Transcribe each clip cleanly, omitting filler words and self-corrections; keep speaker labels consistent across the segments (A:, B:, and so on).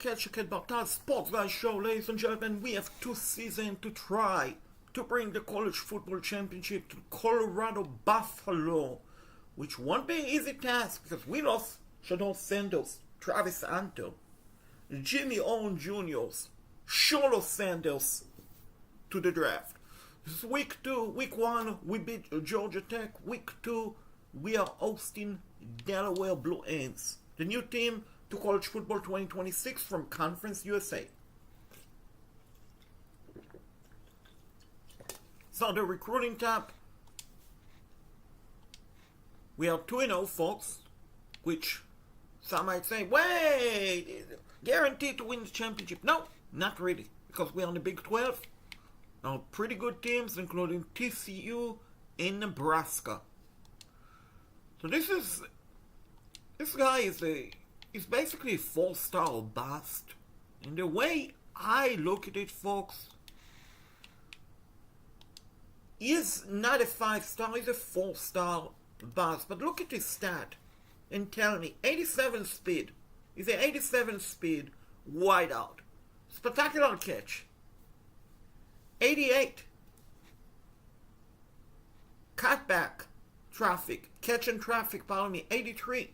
A: Catch a Kid Bartal Sports Guy Show, ladies and gentlemen. We have 2 seasons to try to bring the college football championship to Colorado Buffalo, which won't be an easy task because we lost Shedeur Sanders, Travis Anto, Jimmy Owen Jr., Sholo Sanders to the draft. This is week 2. Week 1, we beat Georgia Tech. Week 2, we are hosting Delaware Blue Ants, the new team to College Football 2026 from Conference USA. So the recruiting tab, we are 2-0, folks, which some might say, wait, guaranteed to win the championship. No, not really, because we're on the Big 12. Now, pretty good teams, including TCU and Nebraska. So this guy is basically a 4-star bust. And the way I look at it, folks, is not a 5-star, he's a 4-star bust. But look at his stat and tell me, 87 speed. He's an 87 speed wideout. Spectacular catch. 88. Cutback traffic. Catch and traffic, pardon me, 83.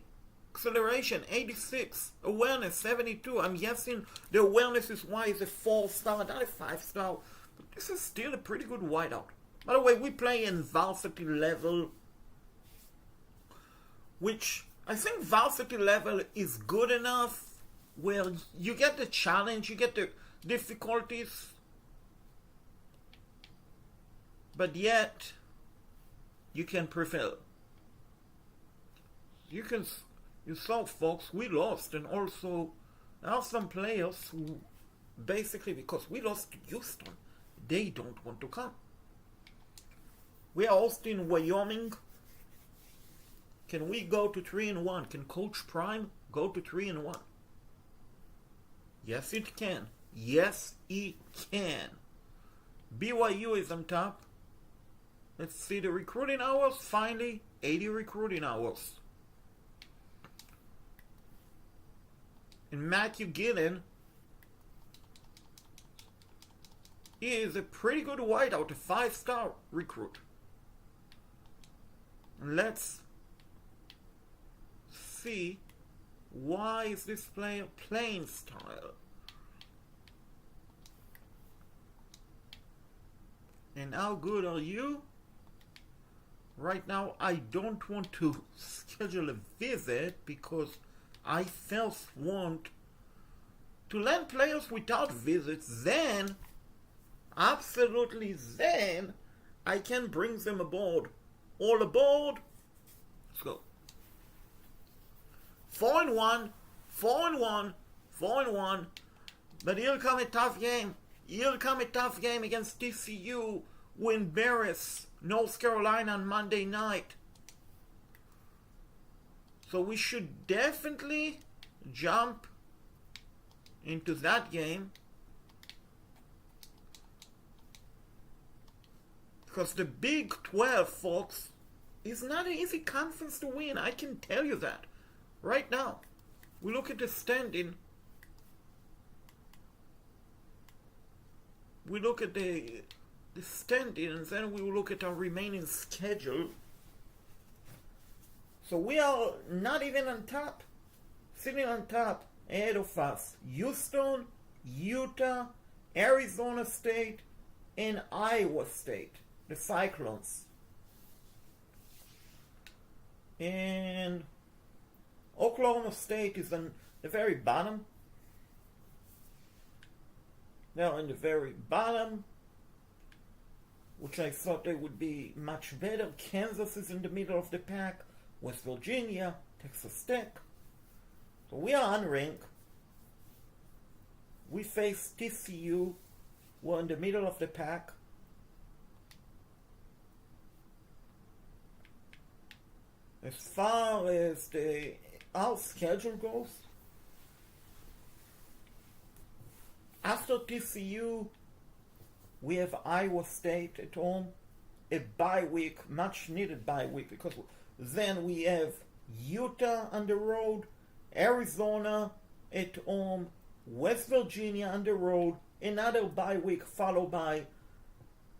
A: Acceleration, 86. Awareness, 72. I'm guessing the awareness is why it's a 4-star, not a 5-star. But this is still a pretty good wideout. By the way, we play in varsity level, which I think varsity level is good enough where you get the challenge, you get the difficulties, but yet you can prevail. You saw, folks, we lost, and also there are some players who basically, because we lost to Houston, they don't want to come. We are hosting Wyoming. Can we go to 3-1? Can Coach Prime go to 3-1? Yes, it can. Yes, it can. BYU is on top. Let's see the recruiting hours. Finally, 80 recruiting hours. And Matthew Gillen is a pretty good wideout, a 5-star recruit. Let's see, why is this player playing style? And how good are you? Right now, I don't want to schedule a visit because I first want to land players without visits. Then, absolutely then, I can bring them aboard. All aboard. Let's go. 4-1, 4-1, 4-1. But here'll come a tough game. Here'll come a tough game against TCU, who embarrass North Carolina on Monday night. So we should definitely jump into that game, because the Big 12, folks, is not an easy conference to win. I can tell you that. Right now, we look at the standing. We look at the standing, and then we will look at our remaining schedule. So we are not even on top. Sitting on top ahead of us, Houston, Utah, Arizona State, and Iowa State, the Cyclones. And Oklahoma State is on the very bottom. They're on the very bottom, which I thought they would be much better. Kansas is in the middle of the pack. West Virginia, Texas Tech. So we are unranked. We face TCU. We're in the middle of the pack. As far as our schedule goes, after TCU, we have Iowa State at home, a bye week, much needed bye week, because then we have Utah on the road, Arizona at home, West Virginia on the road, another bye week followed by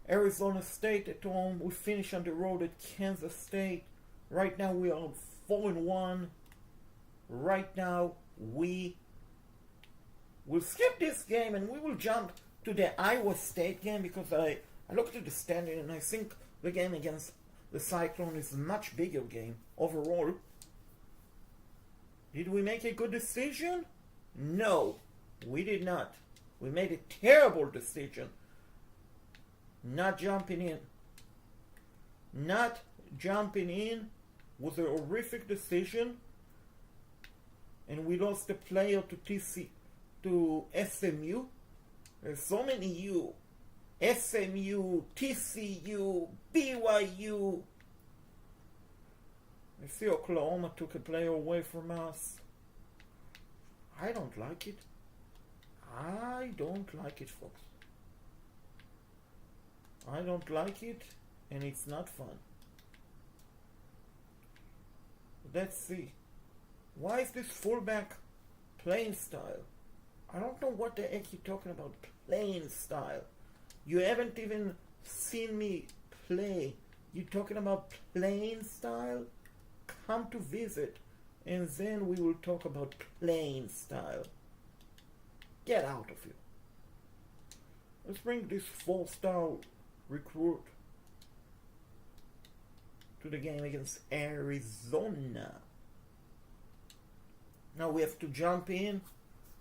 A: Arizona State at home. We finish on the road at Kansas State. Right now we are 4-1. Right now we will skip this game and we will jump to the Iowa State game, because I looked at the standing and I think the game against the Cyclone is a much bigger game overall. Did we make a good decision? No, we did not. We made a terrible decision. Not jumping in. Not jumping in was a horrific decision. And we lost the player to SMU. There's so many U. SMU, TCU, BYU. I see Oklahoma took a player away from us. I don't like it. I don't like it, folks. I don't like it, and it's not fun. Let's see. Why is this fullback playing style? I don't know what the heck you're talking about, playing style. You haven't even seen me play. You're talking about playing style? Come to visit, and then we will talk about playing style. Get out of here. Let's bring this 4-star recruit to the game against Arizona. Now we have to jump in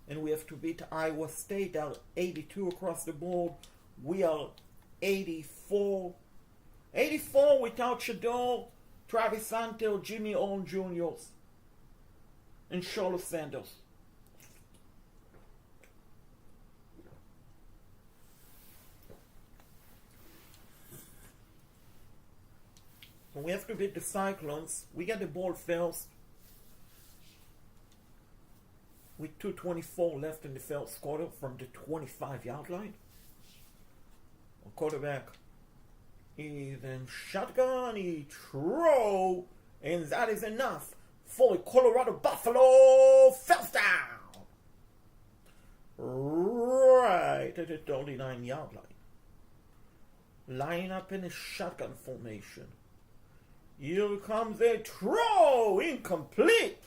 A: and we have to beat Iowa State. They are 82 across the board. We are 84. 84 without Shedeur, Travis Hunter, Jimmy Horn Jr. and Charlotte Sanders. So we have to beat the Cyclones. We get the ball first with 2:24 left in the first quarter from the 25-yard line. Our quarterback is in shotgun. He throw, and that is enough for the Colorado Buffalo first down. Right at the 39-yard line. Line up in a shotgun formation. Here comes a throw. Incomplete.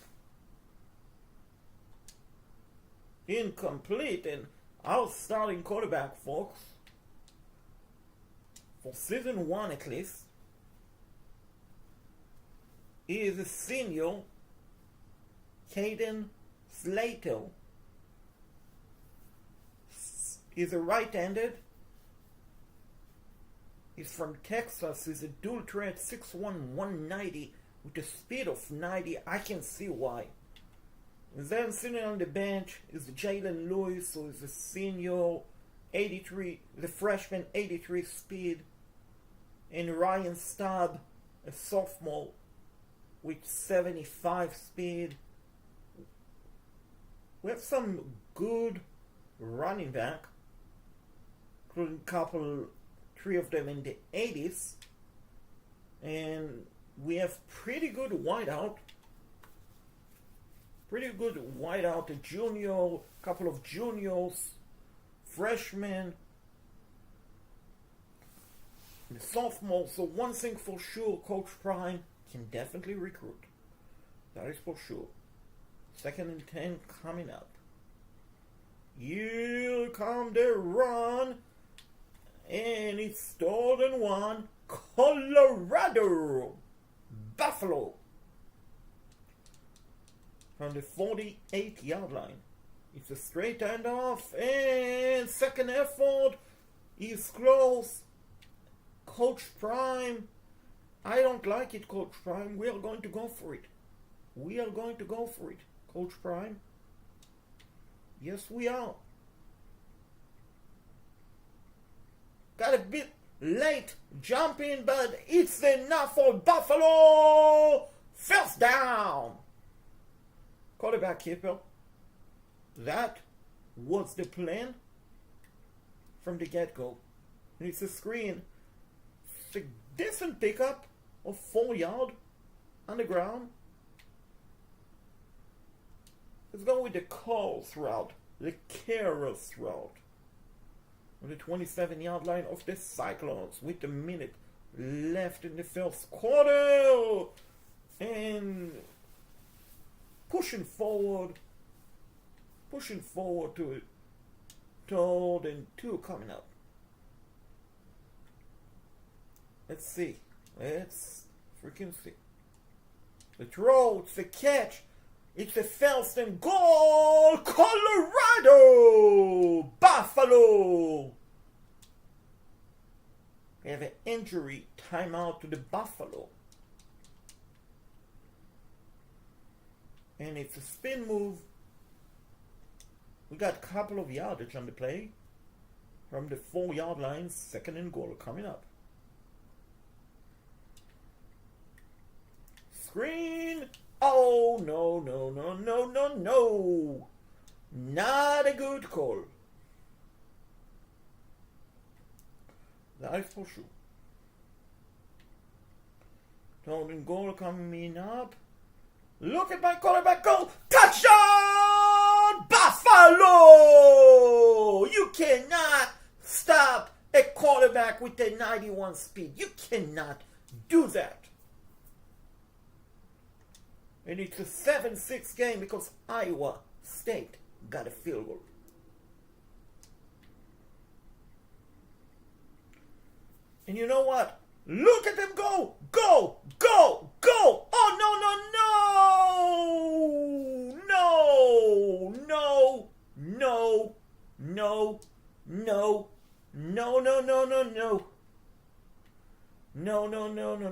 A: Incomplete. And our starting quarterback, folks, for season 1 at least, is a senior, Caden Slater. He's a right-handed. He's from Texas. He's a dual threat, 6'1", 190, with a speed of 90. I can see why. And then sitting on the bench is Jalen Lewis, who is a senior, 83, the freshman, 83 speed. And Ryan Staub, a sophomore, with 75 speed. We have some good running back, including three of them in the 80s. And we have pretty good wideout. A junior, couple of juniors, freshmen, and a sophomore. So one thing for sure, Coach Prime can definitely recruit. That is for sure. 2nd and 10 coming up. Here come the run. And it's 3rd and 1. Colorado Buffalo. From the 48-yard line. It's a straight handoff. And second effort is close. Coach Prime. I don't like it, Coach Prime. We are going to go for it. Coach Prime. Yes, we are. Got a bit late jumping, but it's enough for Buffalo. First down. Quarterback keeper. That was the plan from the get-go. And it's a screen. It's a decent pickup of 4 yards on the ground. Let's go with the calls route. the careless route on the 27-yard line of the Cyclones with a minute left in the first quarter, and pushing forward to a 3rd and 2 coming up. Let's see. Let's freaking see. The throw, it's the catch. It's the first and goal. Colorado! Buffalo! We have an injury timeout to the Buffalo. And it's a spin move. We got a couple of yardage on the play. From the 4-yard line, 2nd and goal coming up. Screen. Oh, no. Not a good call. That is for sure. 3rd and goal coming up. Look at my quarterback go. Touchdown! Buffalo! You cannot stop a quarterback with a 91 speed. You cannot do that. And it's a 7-6 game because Iowa State got a field goal. And you know what? Look at them go! Go! Go! Go! Oh, no!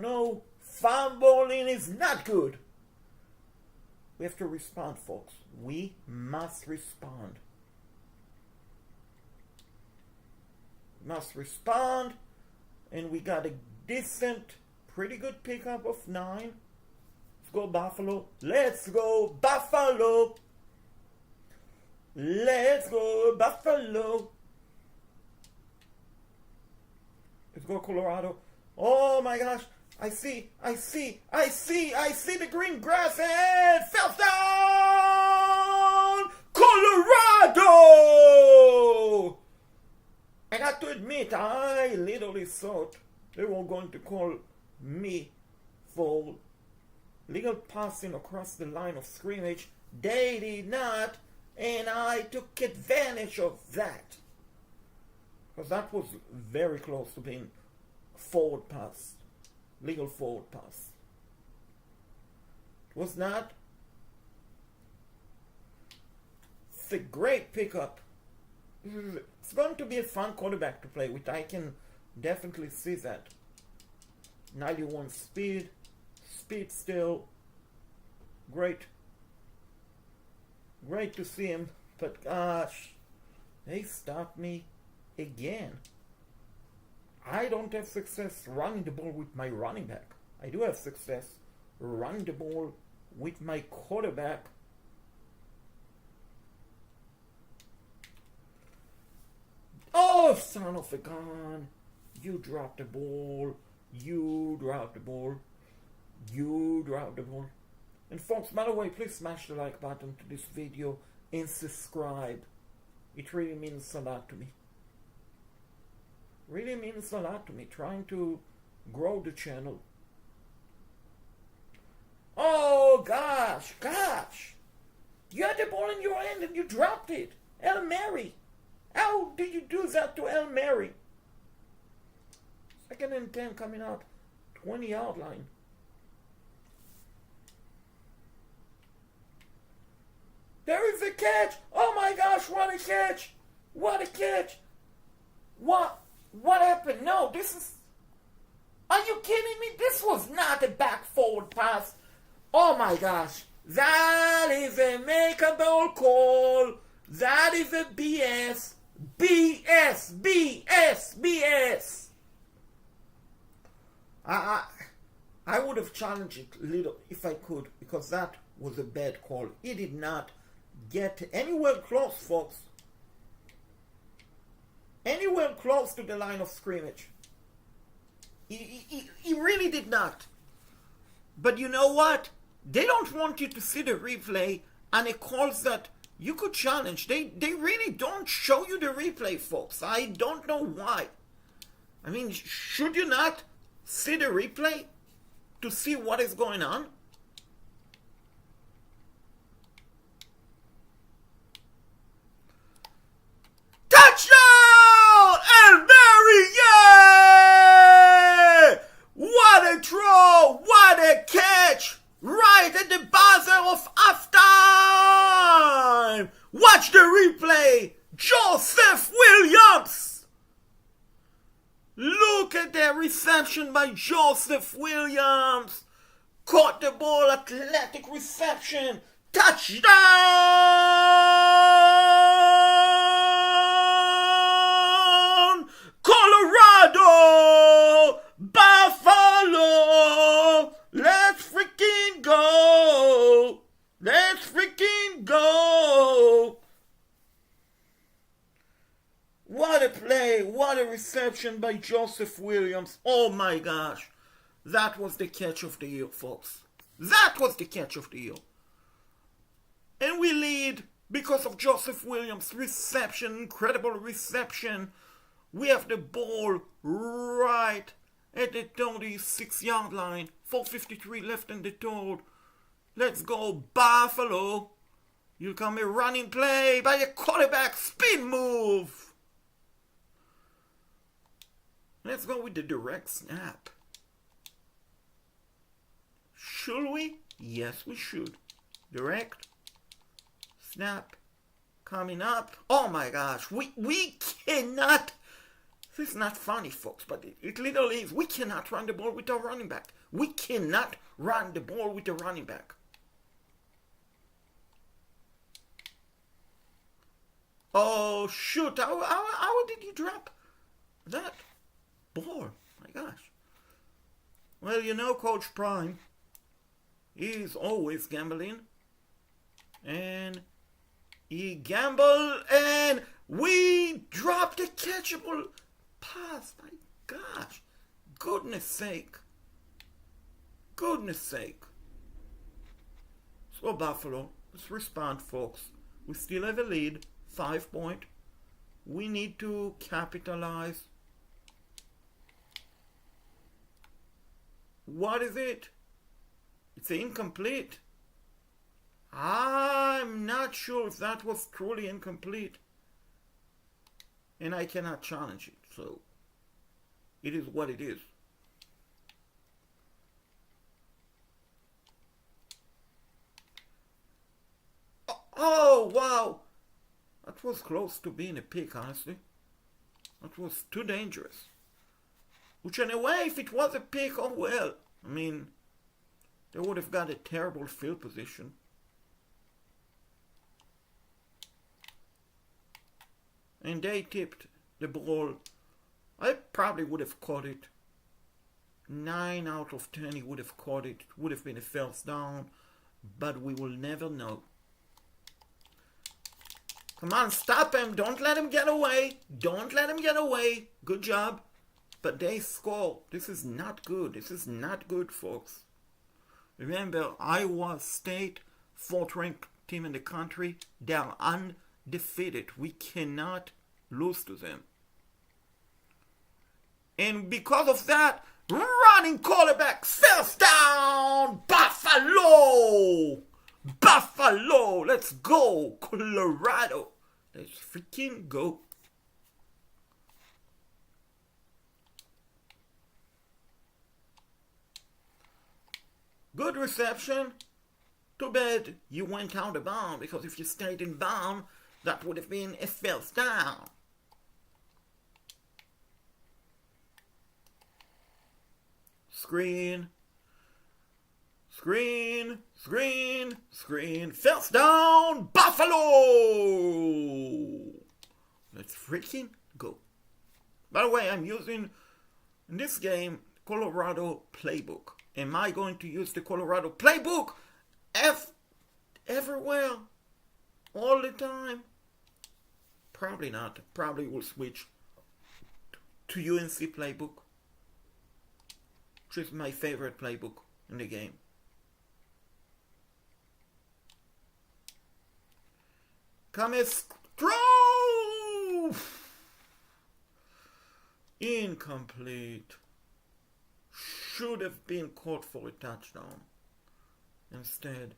A: No. Fumbling is not good. We have to respond, folks. We must respond. And we got a decent, pretty good pickup of 9. Let's go Buffalo. Let's go Buffalo. Let's go Buffalo. Let's go Colorado. Oh my gosh. I see the green grass and fell down! Colorado! I got to admit, I literally thought they were going to call me for legal passing across the line of scrimmage. They did not, and I took advantage of that. Because that was very close to being forward pass. Legal forward pass. It was not. It's a great pickup. It's going to be a fun quarterback to play with. I can definitely see that. 91 speed. Speed still. Great. Great to see him. But gosh, they stopped me again. I don't have success running the ball with my running back. I do have success running the ball with my quarterback. Oh, son of a gun. You dropped the ball. And folks, by the way, please smash the like button to this video and subscribe. It really means a lot to me. Really means a lot to me, trying to grow the channel. Oh gosh. You had the ball in your hand and you dropped it. El Mary. How did you do that to El Mary? 2nd and 10 coming up. 20-yard line. There is a catch. Oh my gosh, what a catch. What a catch. What happened? No, this is... Are you kidding me? This was not a back forward pass. Oh my gosh. That is a makeable call. That is a BS. BS. I would have challenged it a little if I could, because that was a bad call. He did not get anywhere close, folks. Anywhere close to the line of scrimmage. He really did not. But you know what? They don't want you to see the replay, and it calls that You could challenge. They really don't show you the replay, folks. I don't know why. I mean, should you not see the replay to see what is going on? Touchdown! And yeah! What a throw! What a catch! Right at the buzzer of halftime! Watch the replay! Joseph Williams! Look at that reception by Joseph Williams! Caught the ball, athletic reception! Touchdown! Colorado! Buffalo! Let's freaking go! Let's freaking go! What a play! What a reception by Joseph Williams! Oh my gosh! That was the catch of the year, folks. That was the catch of the year. And we lead because of Joseph Williams' reception, incredible reception. We have the ball right at the 36-yard line. 4:53 left in the third. Let's go, Buffalo. Here come a running play by the quarterback. Spin move. Let's go with the direct snap. Should we? Yes, we should. Direct snap coming up. Oh my gosh, we cannot. This is not funny, folks, but it literally is. We cannot run the ball with our running back. We cannot run the ball with the running back. Oh shoot! How did you drop that ball? My gosh. Well, you know, Coach Prime is always gambling, and he gambled, and we dropped a catchable pass. My gosh. Goodness sake. Goodness sake. So Buffalo, let's respond, folks. We still have a lead, 5 point. We need to capitalize. What is it? It's incomplete. I'm not sure if that was truly incomplete. And I cannot challenge it, so it is what it is. Oh, wow. That was close to being a pick, honestly. That was too dangerous. Which, in a way, if it was a pick, oh well. I mean, they would have got a terrible field position. And they tipped the ball. I probably would have caught it. 9 out of 10 he would have caught it. It would have been a first down. But we will never know. Come on, stop him. Don't let him get away. Don't let him get away. Good job. But they score. This is not good. This is not good, folks. Remember, Iowa State, 4th ranked team in the country. They are undefeated. We cannot lose to them. And because of that, running quarterback, first down, Buffalo! Buffalo! Let's go, Colorado! Let's freaking go. Good reception. Too bad you went out of bounds, because if you stayed in bounds, that would have been a first down. Screen. Screen. Screen. Screen. First down. Buffalo. Let's freaking go. By the way, I'm using, in this game, Colorado playbook. Am I going to use the Colorado playbook everywhere? All the time? Probably not. Probably will switch to UNC playbook, which is my favorite playbook in the game. Comes through. Incomplete. Should have been caught for a touchdown. Instead,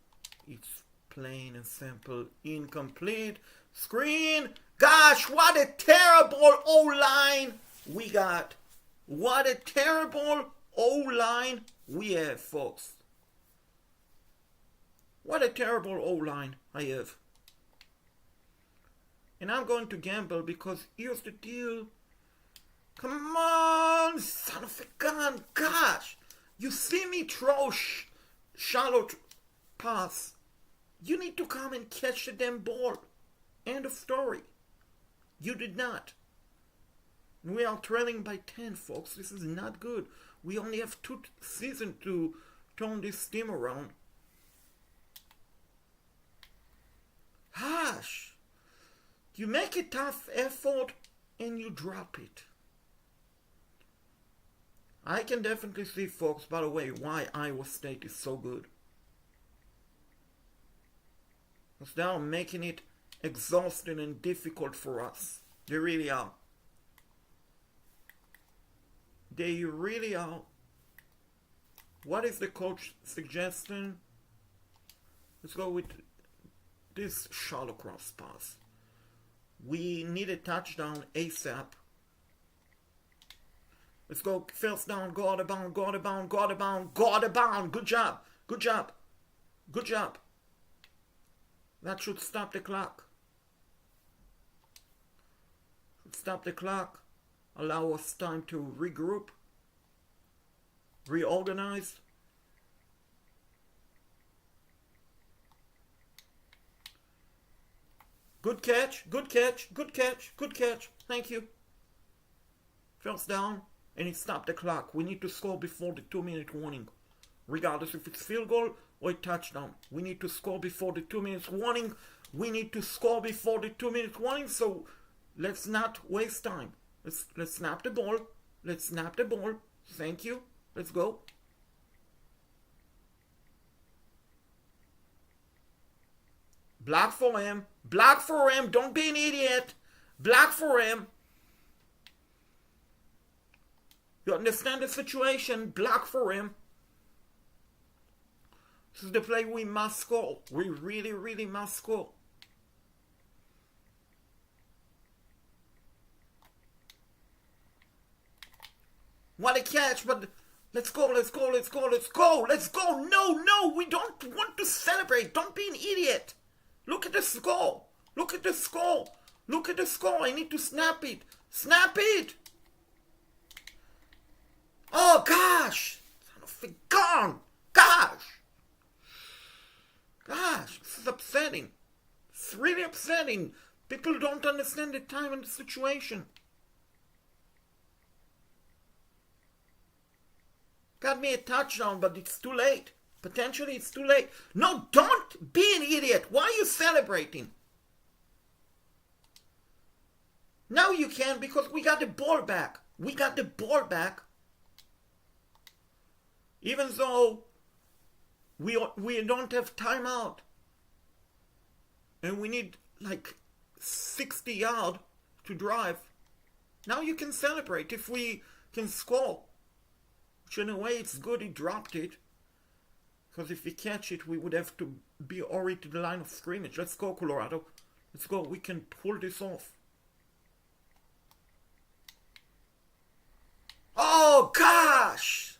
A: it's plain and simple incomplete. Screen. Gosh, what a terrible O-line we got. What a terrible O-line we have, folks. What a terrible O-line I have. And I'm going to gamble because here's the deal. Come on, son of a gun. Gosh, you see me throw shallow pass. You need to come and catch the damn ball. End of story. You did not. We are trailing by 10, folks. This is not good. We only have 2 seasons to turn this team around. Gosh. You make a tough effort and you drop it. I can definitely see, folks, by the way, why Iowa State is so good. Because they are making it exhausting and difficult for us. They really are. They really are. What is the coach suggesting? Let's go with this shallow cross pass. We need a touchdown ASAP. Let's go. First down. Go out of bound. Go out of bound. Go out of bound. Go out of bound. Good job. Good job. Good job. That should stop the clock. Should stop the clock. Allow us time to regroup. Reorganize. Good catch. Good catch. Good catch. Good catch. Thank you. First down. And it stopped the clock. We need to score before the 2-minute warning. Regardless if it's field goal or a touchdown. We need to score before the 2 minutes warning. We need to score before the 2 minute warning. So let's not waste time. Let's snap the ball. Let's snap the ball. Thank you. Let's go. Block for him. Block for him. Don't be an idiot. Block for him. You understand the situation? Block for him. This is the play we must score. We really, really must score. What a catch, but let's go, let's go, let's go, let's go, let's go. No, we don't want to celebrate. Don't be an idiot. Look at the score. Look at the score. Look at the score. I need to snap it. Snap it. Oh, gosh. Son of a gun. Gosh. Gosh, this is upsetting. It's really upsetting. People don't understand the time and the situation. Got me a touchdown, but it's too late. Potentially, it's too late. No, don't be an idiot. Why are you celebrating? Now you can because we got the ball back. We got the ball back. Even though we don't have timeout. And we need like 60 yards to drive. Now you can celebrate if we can score. Which in a way it's good he dropped it. Because if we catch it, we would have to be already to the line of scrimmage. Let's go, Colorado. Let's go. We can pull this off. Oh, gosh!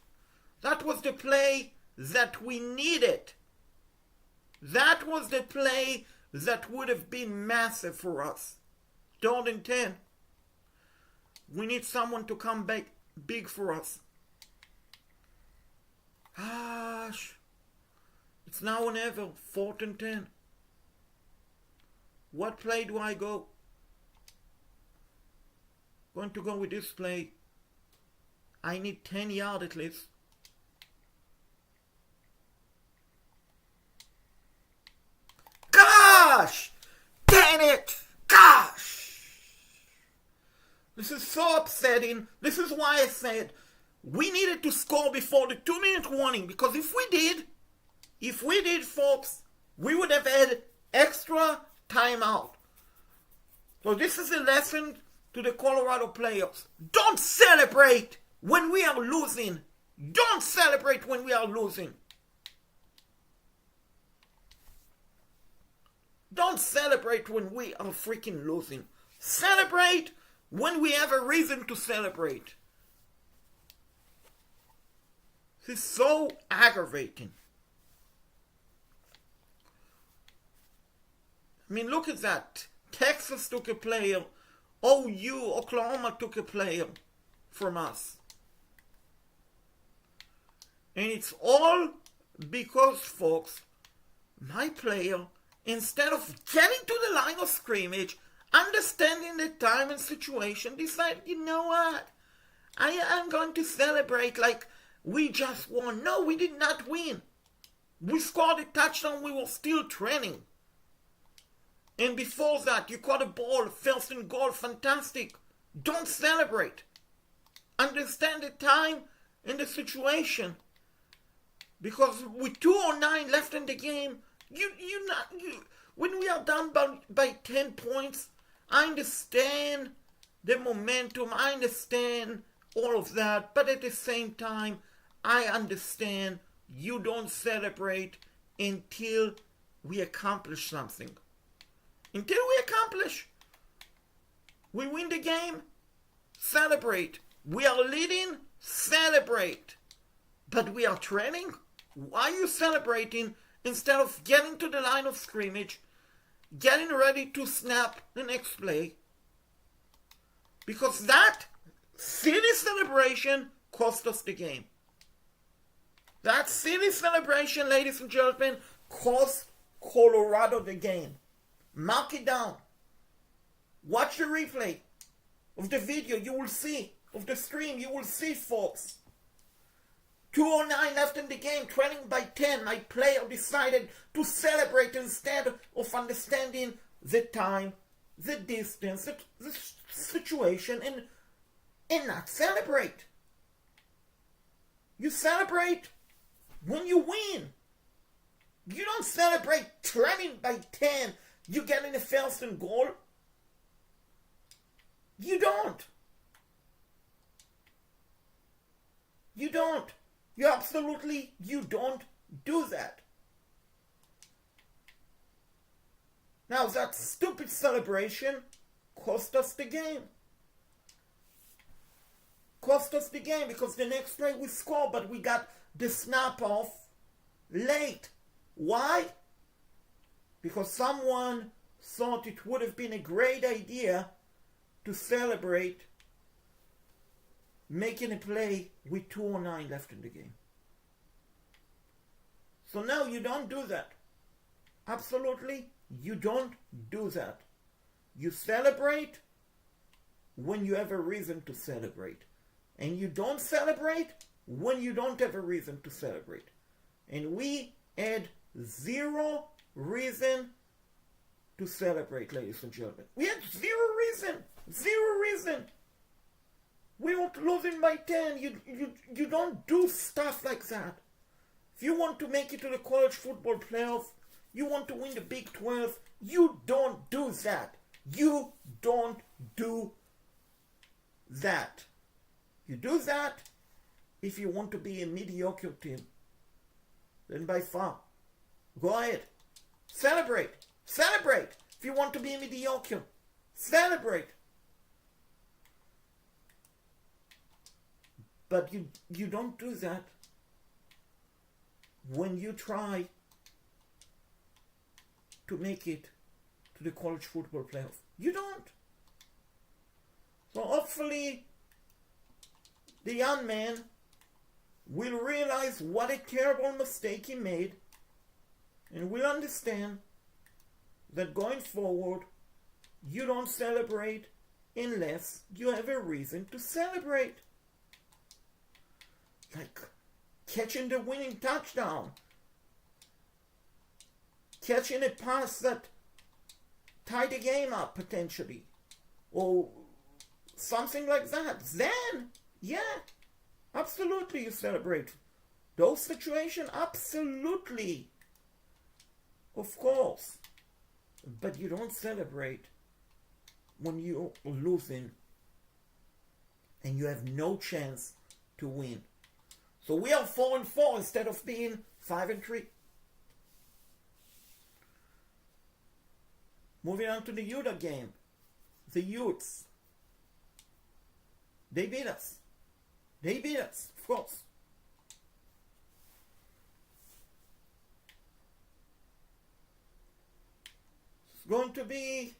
A: That was the play that we needed. That was the play that would have been massive for us. 3rd and 10. We need someone to come back big for us. Gosh. It's now or never. 4th and 10. What play do I go? Going to go with this play. I need 10 yards at least. Gosh! Damn it! Gosh! This is so upsetting. This is why I said we needed to score before the 2-minute warning. Because if we did, folks, we would have had extra timeout. So this is a lesson to the Colorado players. Don't celebrate when we are losing. Don't celebrate when we are losing. Don't celebrate when we are freaking losing. Celebrate when we have a reason to celebrate. This is so aggravating. I mean, look at that. Texas took a player. OU, Oklahoma took a player from us. And it's all because, folks, my player, instead of getting to the line of scrimmage, understanding the time and situation, decided, you know what? I am going to celebrate like we just won. No, we did not win. We scored a touchdown. We were still training. And before that, you caught a ball, first and goal, fantastic. Don't celebrate. Understand the time and the situation. Because with 2:09 left in the game, when we are down by 10 points, I understand the momentum, I understand all of that, but at the same time, I understand you don't celebrate until we accomplish something. Until we accomplish. We win the game, celebrate. We are leading, celebrate. But we are training. Why are you celebrating instead of getting to the line of scrimmage, getting ready to snap the next play? Because that silly celebration cost us the game. That silly celebration, ladies and gentlemen, cost Colorado the game. Mark it down. Watch the replay of the video. You will see. Of the stream. You will see, folks. 2:09 left in the game. Trailing by 10. My player decided to celebrate instead of understanding the time, the distance, the situation, and not celebrate. You celebrate when you win. You don't celebrate trailing by 10. You get in the first and goal. You don't. You don't. You don't do that. Now that stupid celebration cost us the game. Cost us the game because the next play we scored, but we got the snap off late. Why? Because someone thought it would have been a great idea to celebrate making a play with 2:09 left in the game. So no, you don't do that. Absolutely, you don't do that. You celebrate when you have a reason to celebrate. And you don't celebrate when you don't have a reason to celebrate. And we had zero reason to celebrate, ladies and gentlemen. We had zero reason. Zero reason. We were losing by 10. You don't do stuff like that. If you want to make it to the college football playoff, you want to win the Big 12, you don't do that. You don't do that. You do that if you want to be a mediocre team. Then by far, go ahead. Celebrate. Celebrate. If you want to be a mediocre, celebrate. But you don't do that when you try to make it to the college football playoff. You don't. So hopefully the young man will realize what a terrible mistake he made and will understand that going forward you don't celebrate unless you have a reason to celebrate. Like catching the winning touchdown, catching a pass that tied the game up potentially, or something like that. Then, yeah, absolutely you celebrate. Those situations, absolutely. Of course. But you don't celebrate when you're losing and you have no chance to win. So we are 4-4 instead of being 5-3. Moving on to the Utah game. The Utes. They beat us. Of course. It's going to be...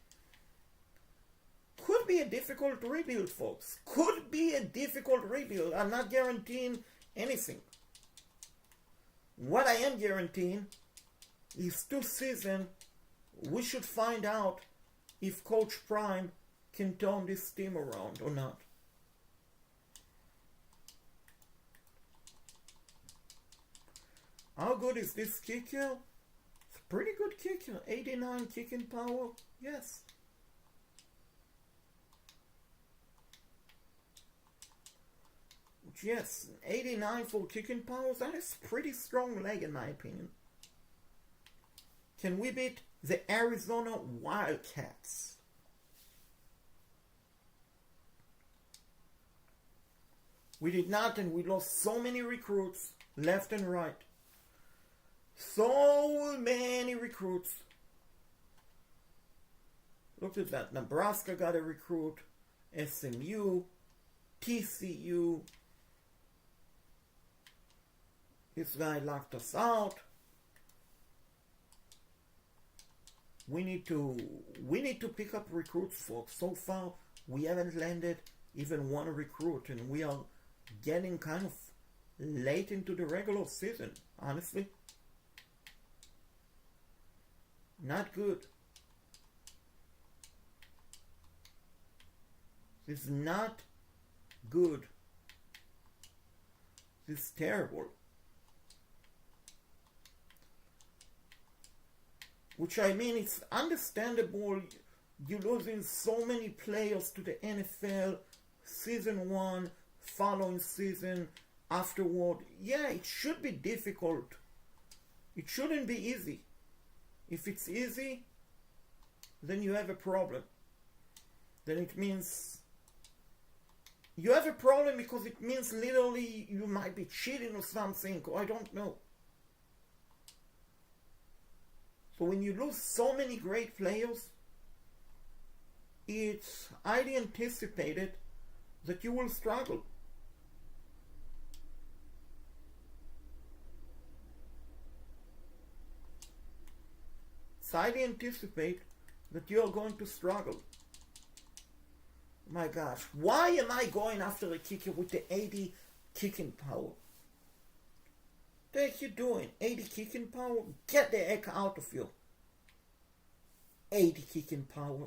A: Could be a difficult rebuild, folks. Could be a difficult rebuild. I'm not guaranteeing anything. What I am guaranteeing is 2 seasons. We should find out if Coach Prime can turn this team around or not. How good is this kicker? It's a pretty good kicker. 89 kicking power. Yes. Yes, 89 for kicking power. That is pretty strong leg in my opinion. Can we beat the Arizona Wildcats? We did not, and we lost so many recruits left and right. So many recruits. Look at that. Nebraska got a recruit. SMU. TCU. This guy locked us out. We need to pick up recruits, folks. So far, we haven't landed even one recruit, and we are getting kind of late into the regular season, honestly. Not good. This is not good. This is terrible. Which I mean, it's understandable you're losing so many players to the NFL, season 1, following season, afterward. Yeah, it should be difficult. It shouldn't be easy. If it's easy, then you have a problem. Then it means you have a problem because it means literally you might be cheating or something, or I don't know. So when you lose so many great players, it's highly anticipated that you will struggle. It's highly anticipated that you are going to struggle. My gosh, why am I going after a kicker with the 80 kicking power? What the heck you doing? 80 kicking power? Get the heck out of here. 80 kicking power.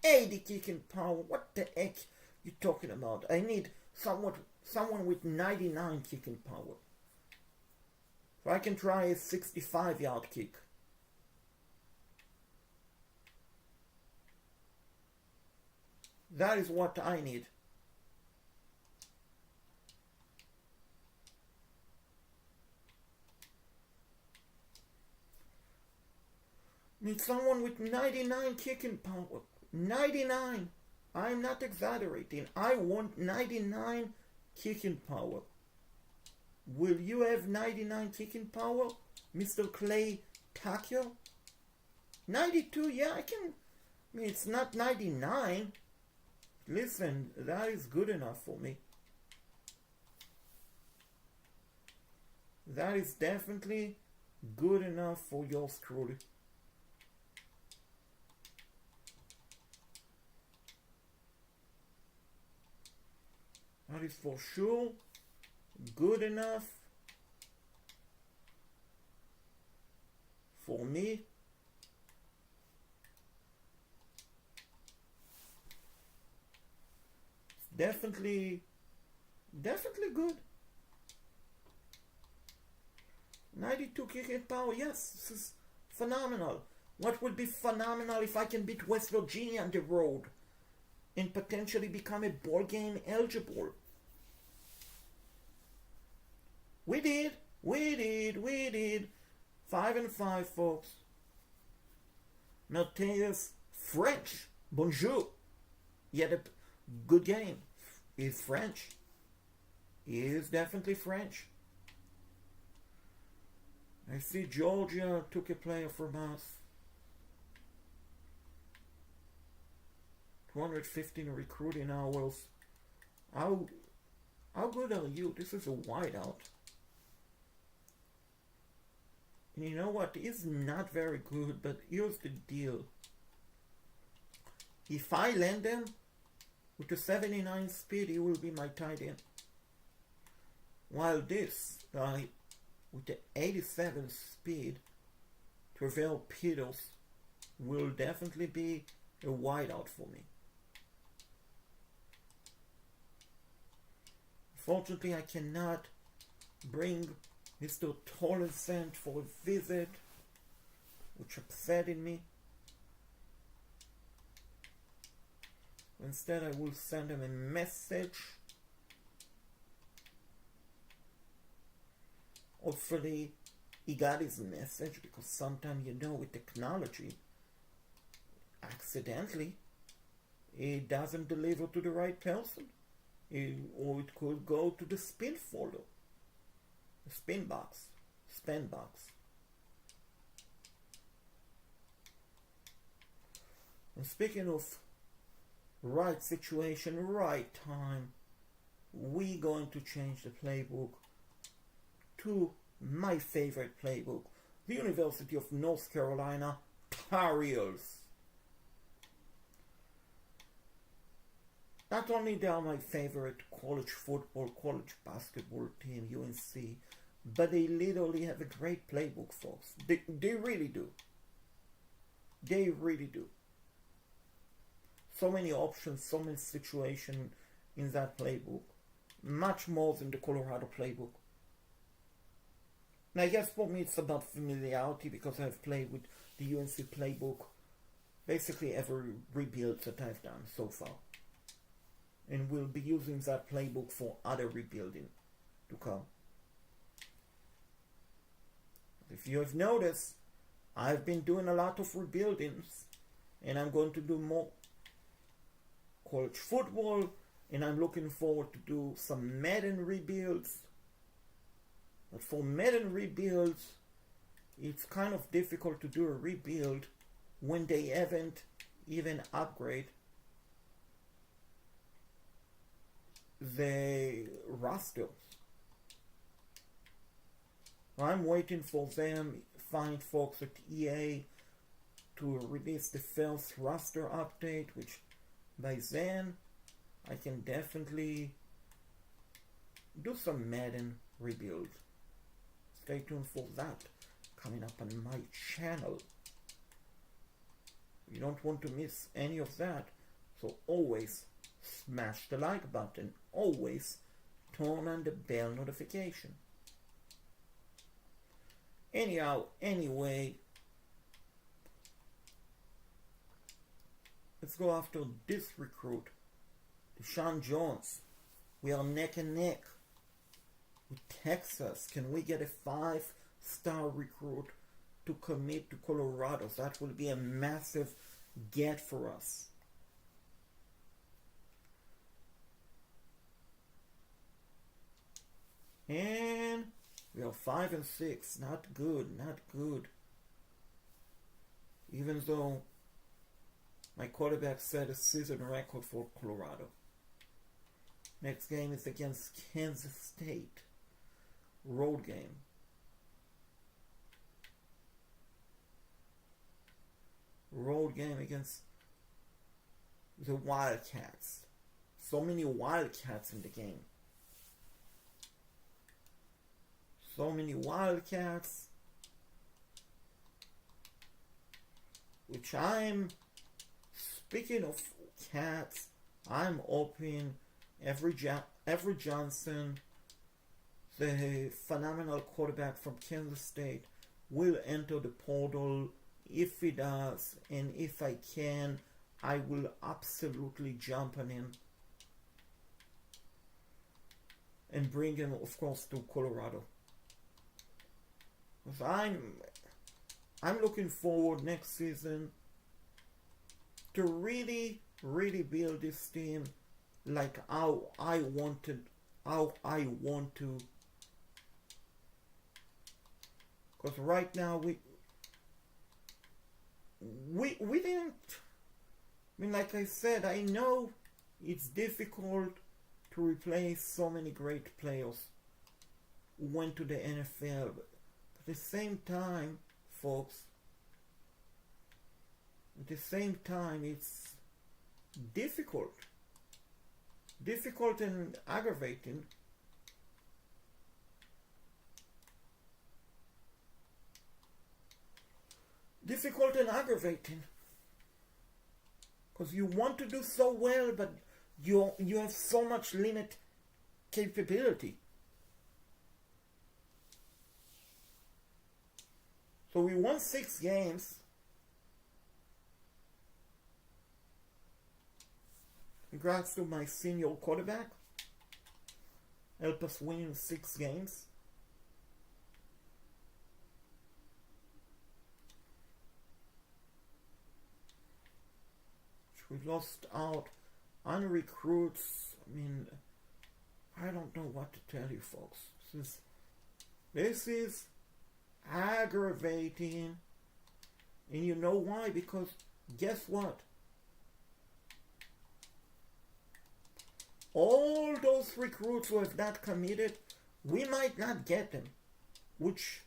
A: 80 kicking power. What the heck you talking about? I need someone with 99 kicking power. So I can try a 65-yard kick. That is what I need. Need someone with 99 kicking power. 99. I'm not exaggerating. I want 99 kicking power. Will you have 99 kicking power, Mr. Clay Tucker? 92, yeah, I can. I mean, it's not 99. Listen, that is good enough for me. That is definitely good enough for yours truly. That is for sure good enough for me. Definitely good. 92 kicking power, yes, this is phenomenal. What would be phenomenal if I can beat West Virginia on the road and potentially become a ball game eligible? We did. 5-5, folks. Mateus French, bonjour. He had a good game. He's French. He is definitely French. I see Georgia took a player from us. 215 recruiting hours. How good are you? This is a wideout. And you know what? He's not very good, but here's the deal. If I land him with a 79 speed, he will be my tight end. While this guy with the 87 speed, Trevel Peters, will definitely be a wideout for me. Fortunately, I cannot bring Mr. Tolleson for a visit, which upsetting me. Instead, I will send him a message. Hopefully, he got his message, because sometimes, with technology, accidentally, it doesn't deliver to the right person. Or it could go to the spin folder, the spin box. And speaking of right situation, right time, we're going to change the playbook to my favorite playbook, the University of North Carolina Tar Heels. Not only they are my favorite college football, college basketball team, UNC, but they literally have a great playbook, folks. They really do. They really do. So many options, so many situations in that playbook. Much more than the Colorado playbook. Now, yes, for me it's about familiarity, because I've played with the UNC playbook basically every rebuild that I've done so far. And we'll be using that playbook for other rebuilding to come. If you have noticed, I've been doing a lot of rebuildings, and I'm going to do more college football, and I'm looking forward to do some Madden rebuilds. But for Madden rebuilds, it's kind of difficult to do a rebuild when they haven't even upgraded the roster. I'm waiting for them, fine folks at EA, to release the first roster update, which by then I can definitely do some Madden rebuild. Stay tuned for that coming up on my channel. You don't want to miss any of that, so always smash the like button. Always turn on the bell notification. Anyway, let's go after this recruit, Deshaun Jones. We are neck and neck with Texas. Can we get a 5-star recruit to commit to Colorado? That will be a massive get for us. And we are 5-6. Not good, not good. Even though my quarterback set a season record for Colorado. Next game is against Kansas State. Road game. Road game against the Wildcats. So many Wildcats in the game. So many Wildcats. Which speaking of cats, I'm hoping Avery Johnson, the phenomenal quarterback from Kansas State, will enter the portal. If he does, and if I can, I will absolutely jump on him and bring him, of course, to Colorado. Because I'm looking forward next season to really really build this team like how I want to. Because right now we didn't. I mean, like I said, I know it's difficult to replace so many great players who went to the NFL, but at the same time, folks, at the same time, it's difficult and aggravating because you want to do so well, but you have so much limit capability. So we won 6 games. Congrats to my senior quarterback. Help us win 6 games. We lost out on recruits. I mean, I don't know what to tell you, folks. This is aggravating. And you know why? Because guess what? All those recruits who have not committed, we might not get them. Which,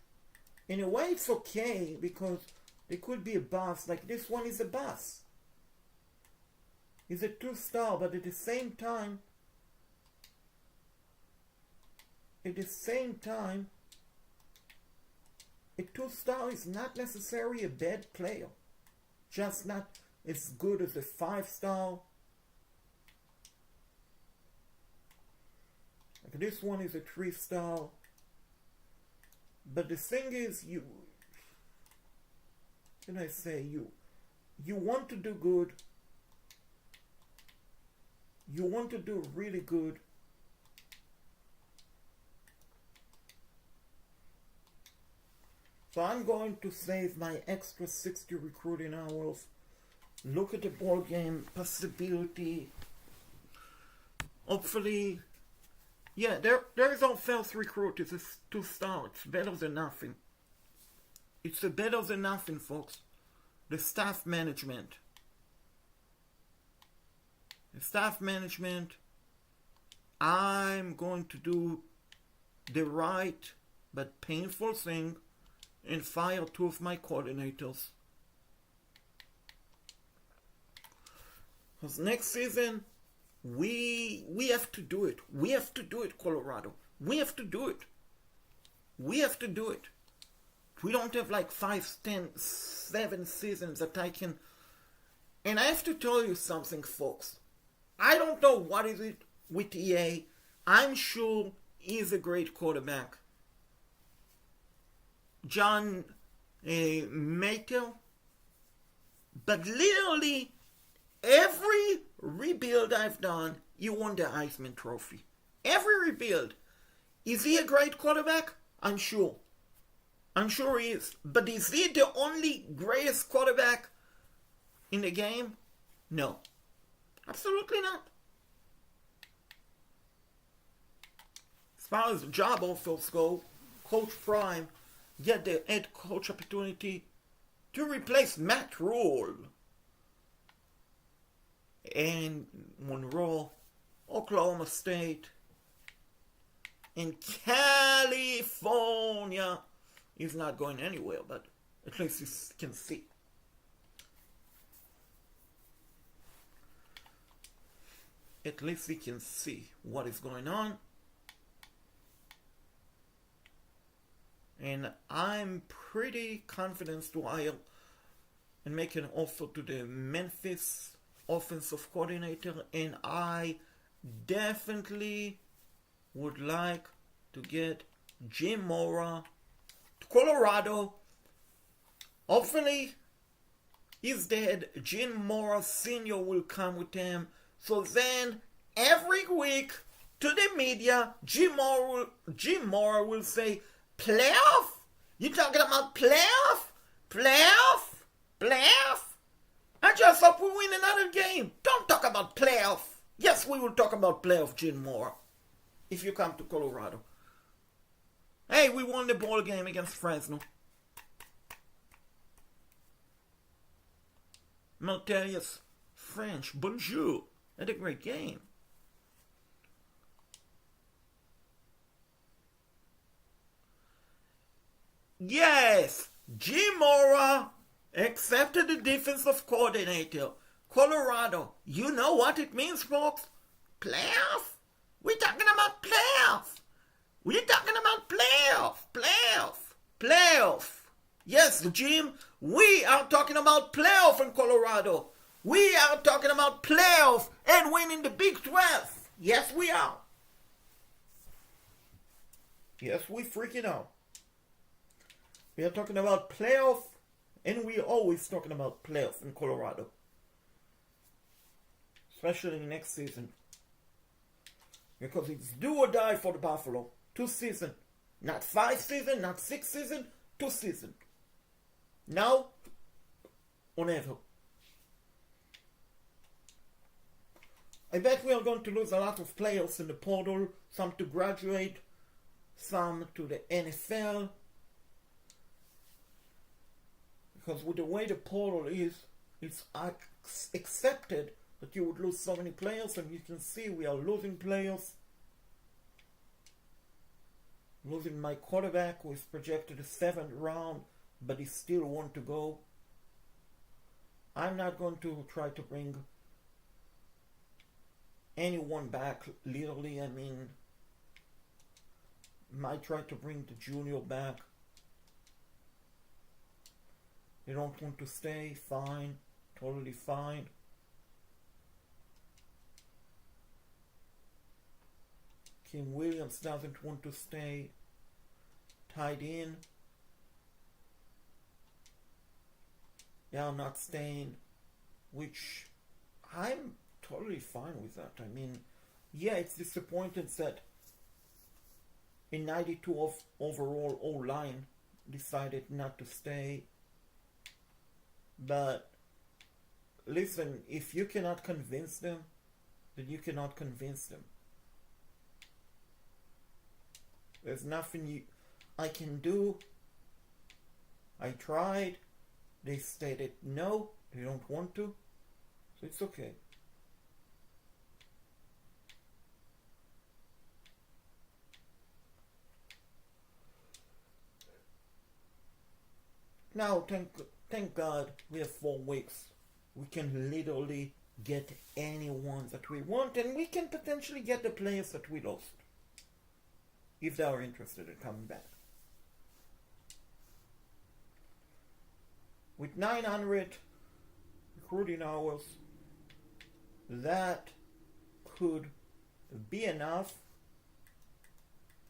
A: in a way, it's okay because they could be a bust. Like this one is a bust. He's a 2-star, but at the same time, a 2-star is not necessarily a bad player. Just not as good as a 5-star. Like this one is a 3-star. But the thing is, you want to do good. You want to do really good. So I'm going to save my extra 60 recruiting hours. Look at the ball game possibility. Hopefully, yeah, there is our first recruit. It's a 2-star. It's better than nothing. It's a better than nothing, folks. The staff management. I'm going to do the right but painful thing and fire 2 of my coordinators. Because next season, we have to do it. We have to do it, Colorado. We have to do it. We don't have like 5, 10, 7 seasons that I can... And I have to tell you something, folks. I don't know what is it with EA. I'm sure he's a great quarterback. John Matel. But literally, every rebuild I've done, he won the Heisman Trophy. Every rebuild. Is he a great quarterback? I'm sure. I'm sure he is. But is he the only greatest quarterback in the game? No. Absolutely not. As far as job offers go, Coach Prime get the head coach opportunity to replace Matt Ruhle. And Monroe, Oklahoma State, in California. He's not going anywhere, but at least you can see. At least we can see what is going on. And I'm pretty confident to hire and make an offer to the Memphis offensive coordinator. And I definitely would like to get Jim Mora to Colorado. Hopefully, his dad, Jim Mora Sr., will come with him. So then, every week, to the media, Jim Mora will say, playoff? You talking about playoff? Playoff? Playoff? I just hope we win another game. Don't talk about playoff. Yes, we will talk about playoff, Gene Moore, if you come to Colorado. Hey, we won the ball game against Fresno. Malterius French, bonjour. Had a great game. Yes, Jim Mora accepted the defensive coordinator. Colorado, you know what it means, folks? Playoff? We're talking about playoff. We're talking about playoff. Yes, Jim, we are talking about playoff in Colorado. We are talking about playoff and winning the Big 12. Yes, we are. Yes, we freaking out. We are talking about playoff, and we're always talking about playoff in Colorado. Especially next season. Because it's do or die for the Buffalo. 2 seasons. Not 5 seasons, not 6 seasons, 2 seasons. Now or never. I bet we are going to lose a lot of players in the portal. Some to graduate, some to the NFL. Because with the way the portal is, it's accepted that you would lose so many players, and you can see we are losing players. Losing my quarterback, who is projected a 7th round, but he still want to go. I'm not going to try to bring anyone back, literally. I mean, might try to bring the junior back. They don't want to stay, fine, totally fine. Kim Williams doesn't want to stay. Tied in. They are not staying, which I'm totally fine with that. I mean, yeah, it's disappointing that in 92 of overall O-line decided not to stay. But listen, if you cannot convince them, then you cannot convince them. There's nothing I can do. I tried. They stated no, they don't want to. So it's okay. Now, thank God we have 4 weeks. We can literally get anyone that we want, and we can potentially get the players that we lost, if they are interested in coming back. With 900 recruiting hours, that could be enough.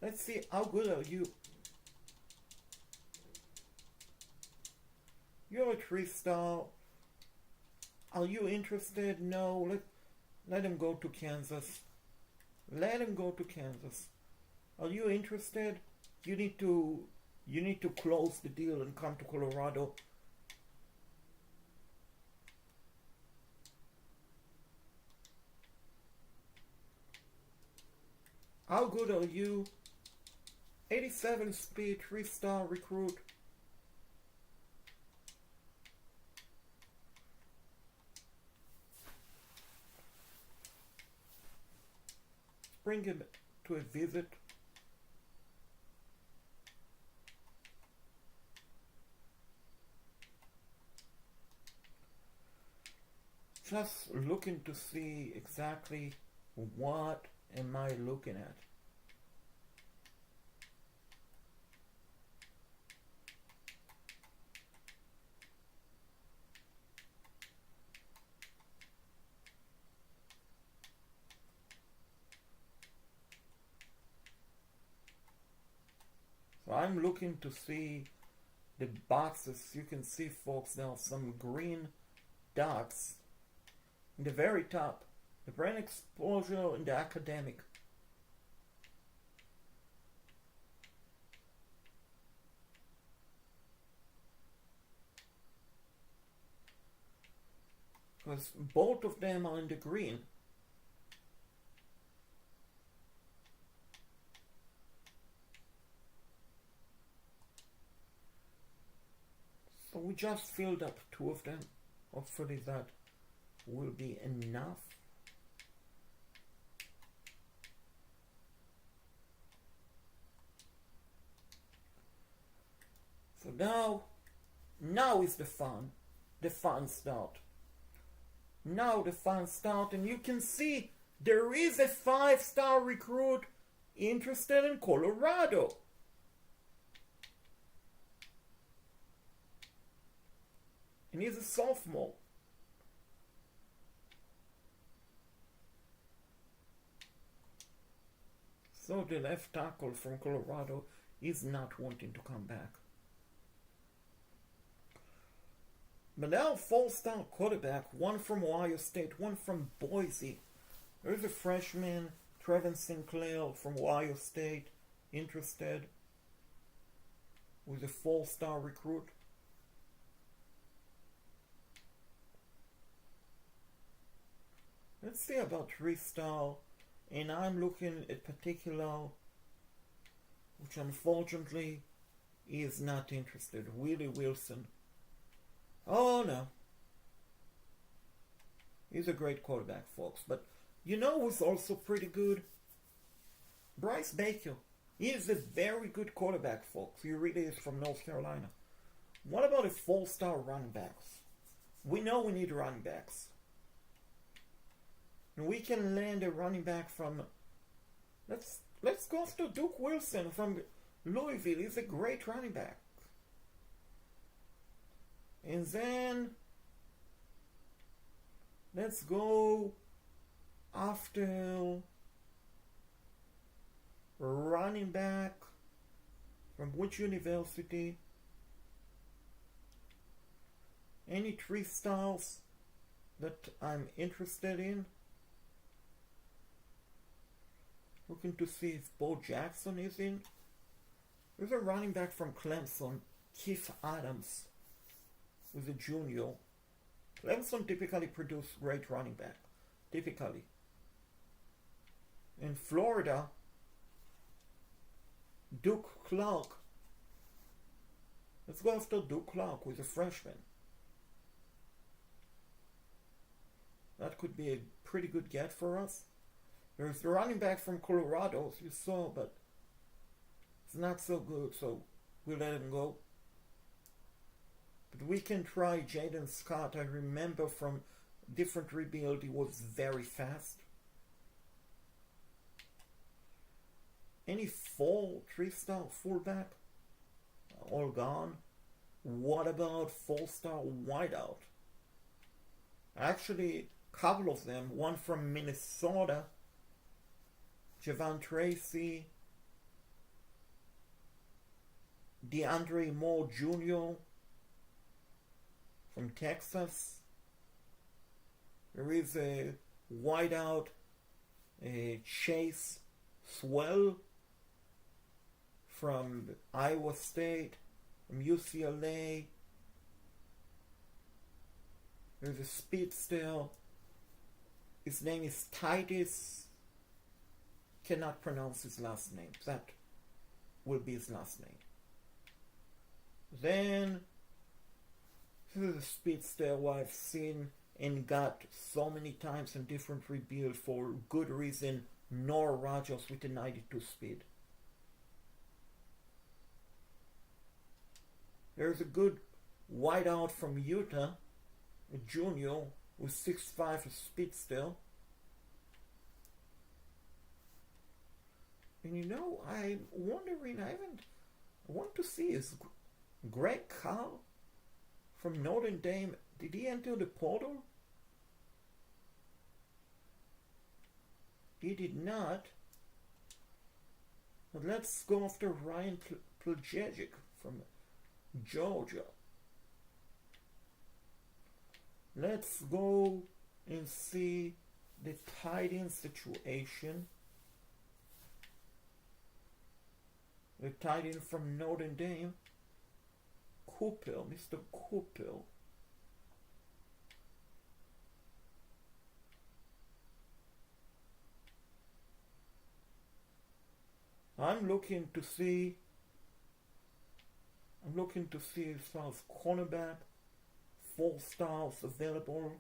A: Let's see, how good are you? You're a 3-star. Are you interested? No. Let him go to Kansas. Let him go to Kansas. Are you interested? You need to close the deal and come to Colorado. How good are you? 87 speed, 3-star recruit. Bring him to a visit. Just looking to see exactly what am I looking at. So I'm looking to see the boxes. You can see, folks, there are some green dots in the very top. The brand exposure in the academic. because both of them are in the green. So we just filled up two of them. Hopefully that will be enough. So now is the fun start. Now the fun start, and you can see there is a 5-star recruit interested in Colorado. And he's a sophomore. So the left tackle from Colorado is not wanting to come back. But now 4-star quarterback, one from Ohio State, one from Boise. There's a freshman, Trevin Sinclair from Ohio State, interested with a 4-star recruit. Let's see about 3-star, and I'm looking at particular, which unfortunately is not interested, Willie Wilson. Oh no. He's a great quarterback, folks. But you know who's also pretty good? Bryce Baker. He is a very good quarterback, folks. He really is, from North Carolina. What about a 4-star running backs? We know we need running backs. And we can land a running back from... Let's go after Duke Wilson from Louisville. He's a great running back. And then let's go after running back from which university? Any 3 stars that I'm interested in? Looking to see if Bo Jackson is in. There's a running back from Clemson, Keith Adams, who's a junior. Clemson typically produce great running back. Typically. In Florida, Duke Clark. Let's go after Duke Clark, who's a freshman. That could be a pretty good get for us. There's the running back from Colorado, as you saw, but it's not so good, so we'll let him go. But we can try Jaden Scott. I remember from different rebuild, he was very fast. Any 3-star fullback? All gone. What about 4-star wideout? Actually, a couple of them. One from Minnesota, Javon Tracy, DeAndre Moore Jr. from Texas. There is a wideout, Chase Swell from Iowa State, from UCLA. There's a speedster. His name is Titus. Cannot pronounce his last name. That will be his last name. Then, this is a speedster who I've seen and got so many times in different rebuild for good reason. Noah Rogers with a 92 speed. There's a good wideout from Utah, a junior with 6'5", a speedster. And you know, I'm wondering, I want to see, is Greg Carl from Notre Dame, did he enter the portal? He did not. But let's go after Ryan Pljegic from Georgia. Let's go and see the tight end situation. The tight end from Notre Dame, Cooper, Mr. Cooper. I'm looking to see as far as cornerback, 4 stars available,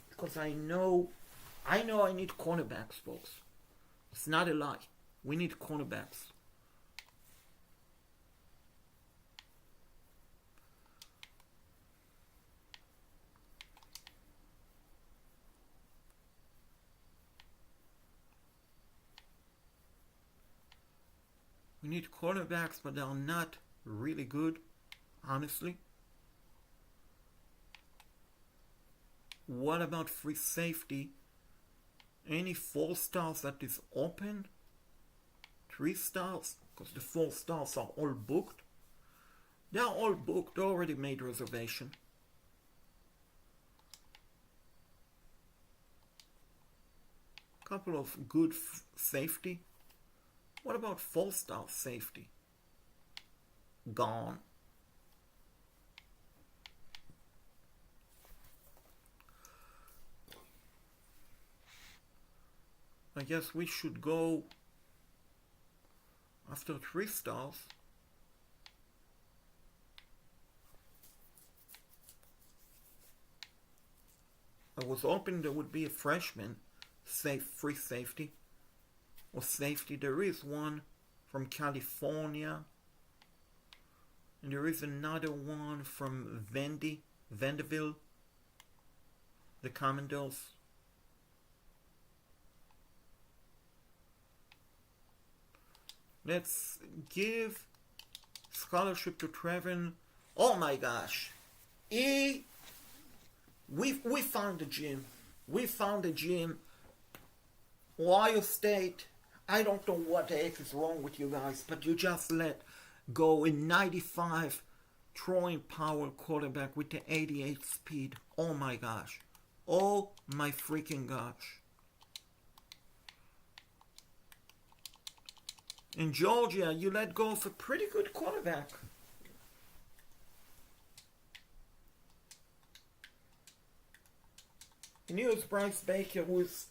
A: because I know I need cornerbacks, folks. It's not a lie. We need cornerbacks. We need cornerbacks, but they're not really good, honestly. What about free safety? Any 4 stars that is open? 3 stars? Because the 4 stars are all booked. They are all booked. They already made reservation. Couple of good safety. What about 4-star safety? Gone. I guess we should go after 3 stars. I was hoping there would be a freshman free safety or safety. There is one from California, and there is another one from Vanderbilt, the Commanders. Let's give scholarship to Trevin. Oh my gosh. We found a gym. We found a gym. Ohio State. I don't know what the heck is wrong with you guys, but you just let go a 95 throwing power quarterback with the 88 speed. Oh my gosh. Oh my freaking gosh. In Georgia, you let go of a pretty good quarterback. And here's Bryce Baker, who is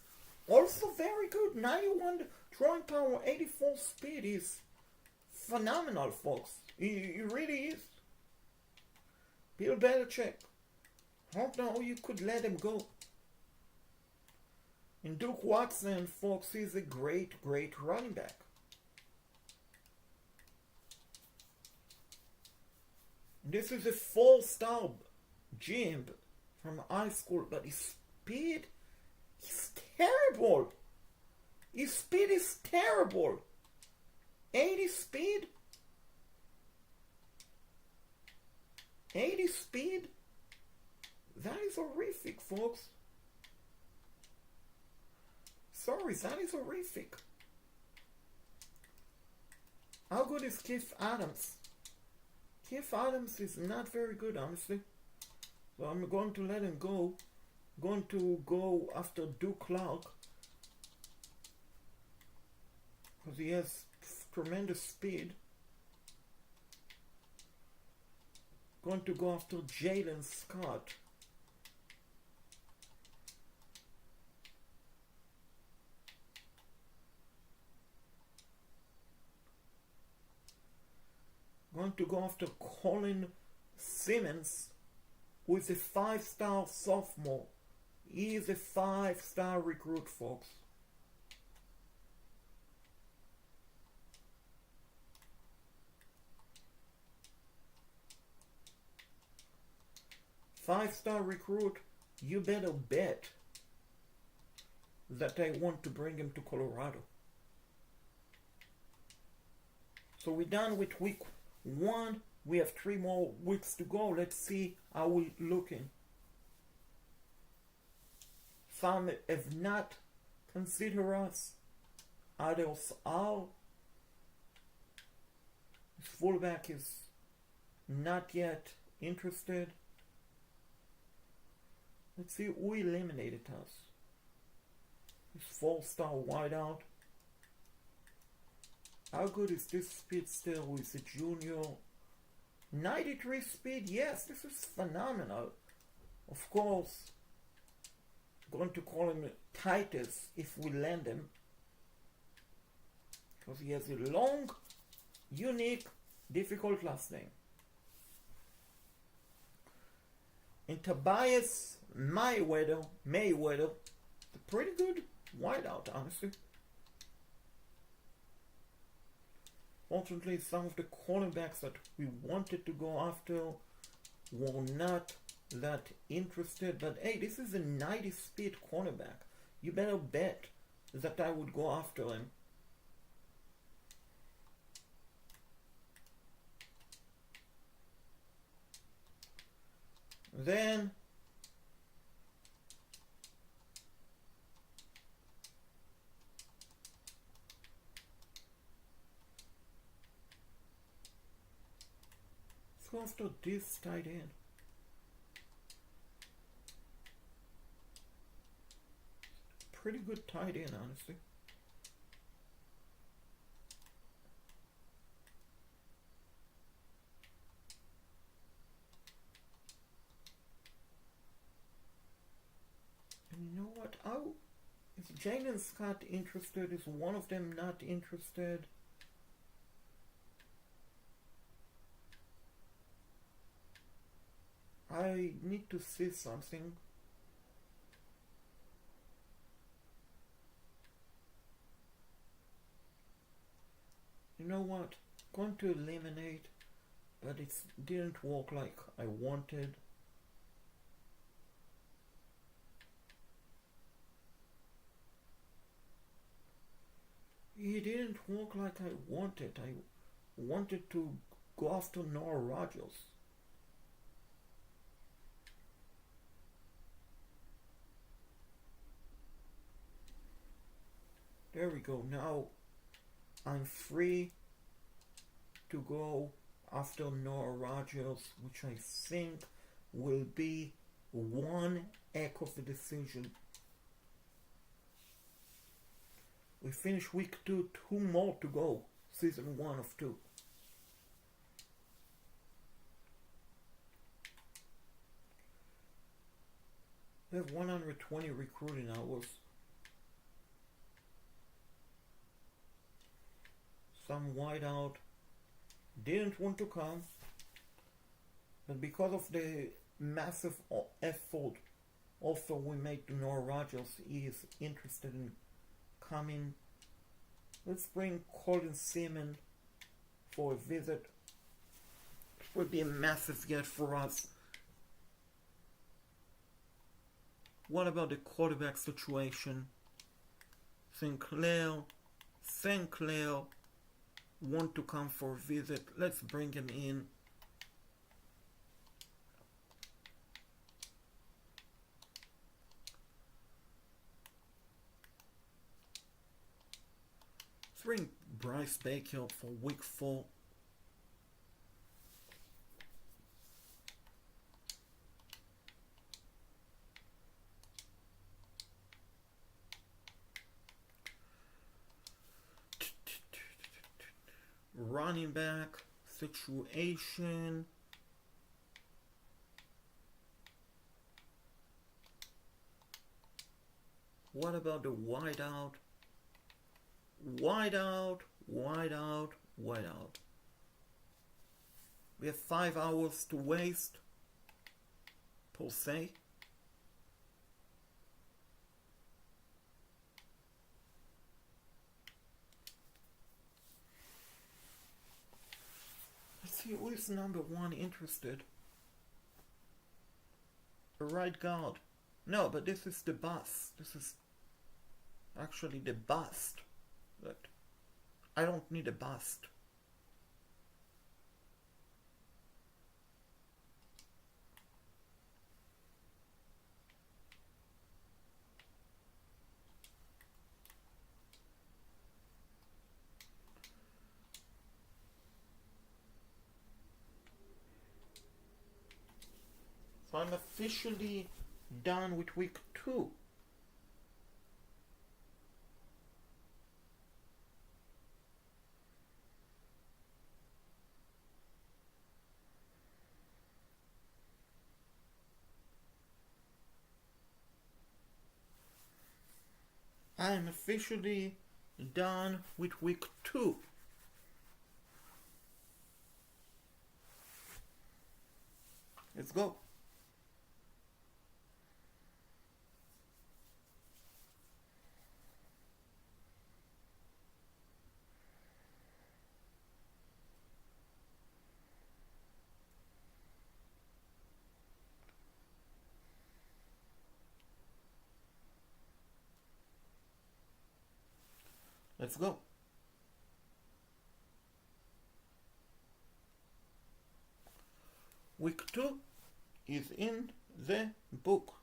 A: also very good. 91 throwing power, 84 speed. He's phenomenal, folks. He really is. Bill Belichick. Don't know how you could let him go. And Duke Watson, folks, he's a great running back. This is a 4-star gym from high school, but his speed is terrible. His speed is terrible. 80 speed? 80 speed? That is horrific, folks. Sorry, that is horrific. How good is Keith Adams? Keith Adams is not very good, honestly. So I'm going to let him go. Going to go after Duke Clark, because he has tremendous speed. Going to go after Jalen Scott. Going to go after Colin Simmons, who is a 5-star sophomore. He is a 5-star recruit, folks. Five-star recruit, you better bet that I want to bring him to Colorado. So we're done with week 1. We have 3 more weeks to go. Let's see how we're looking. Some have not considered us. Others are. His fullback is not yet interested. Let's see who eliminated us. His 4-star wideout. How good is this speed still? Who is a junior? 93 speed. Yes, this is phenomenal. Of course, going to call him Titus if we land him. because he has a long, unique, difficult last name. And Tobias Mayweather, a pretty good wideout, honestly. Fortunately, some of the cornerbacks that we wanted to go after were not that interested. But hey, this is a 90 speed cornerback. You better bet that I would go after him. Then let's go after this tight end. Pretty good tight end, honestly. And you know what? Oh, is Jalen Scott interested? Is one of them not interested? I need to see something. You know what? Going to eliminate, but it didn't work like I wanted. It didn't work like I wanted. I wanted to go after Noah Rogers. There we go. Now I'm free to go after Noah Rogers, which I think will be one heck of a decision. We finished week 2, 2 more to go. Season 1 of 2. We have 120 recruiting hours. Some wideout didn't want to come, but because of the massive effort offer we made to Noah Rogers, he is interested in coming. Let's bring Colin Seaman for a visit. It would be a massive get for us. What about the quarterback situation? Sinclair want to come for a visit. Let's bring him in. Let's bring Bryce Baker for week 4. Running back situation. What about the wideout? Wideout. We have 5 hours to waste, per se. Let's see who is number 1 interested. A right guard. No, but this is the bust. This is actually the bust. But I don't need a bust. So I'm officially done with week 2. I am officially done with week 2. Let's go. Let's go. Week 2 is in the book.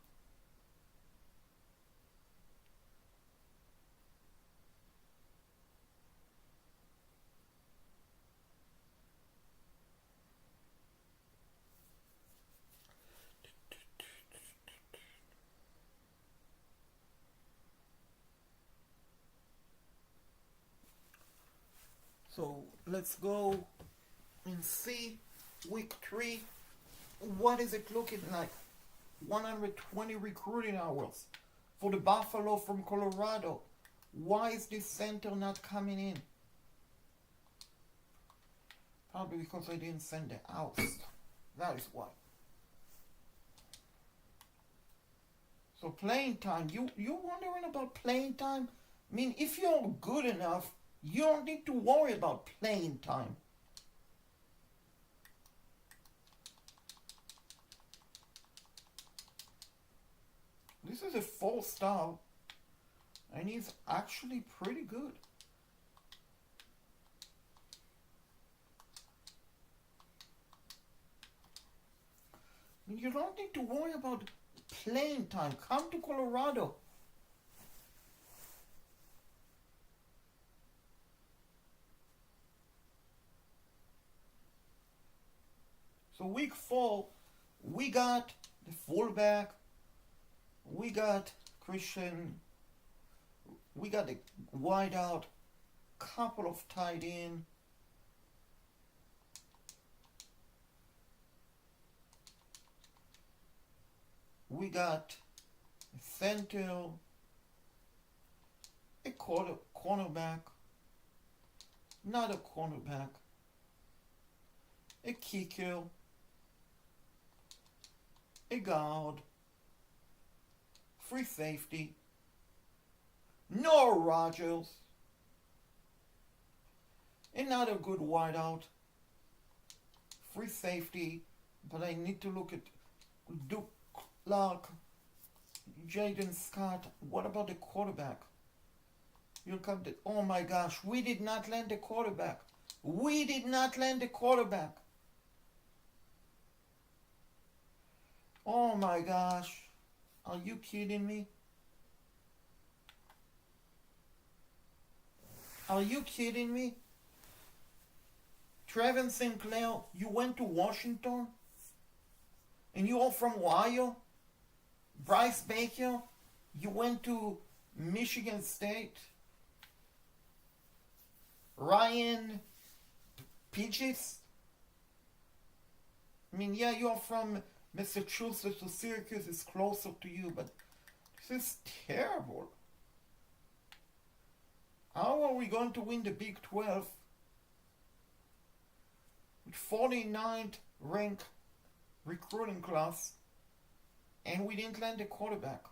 A: So let's go and see week 3. What is it looking like? 120 recruiting hours for the Buffalo from Colorado. Why is this center not coming in? Probably because I didn't send the out. That is why. So playing time. You're wondering about playing time? I mean, if you're good enough, you don't need to worry about playing time. This is a 4-star, and he's actually pretty good. You don't need to worry about playing time. Come to Colorado. So week 4, we got the fullback, we got Christian, we got the wideout, couple of tight end. We got a center, a cornerback, not a cornerback, a kicker, a guard, free safety, Noah Rogers, another good wideout, free safety, but I need to look at Duke Clark, Jaden Scott. What about the quarterback? You'll come to, oh my gosh, we did not land the quarterback. We did not land the quarterback. Oh my gosh. Are you kidding me? Are you kidding me? Trevin Sinclair, you went to Washington? And you are from Ohio? Bryce Baker, you went to Michigan State? Ryan Peaches? I mean, yeah, you're from Massachusetts, so Syracuse is closer to you, but this is terrible. How are we going to win the Big 12 with 49th ranked recruiting class and we didn't land a quarterback?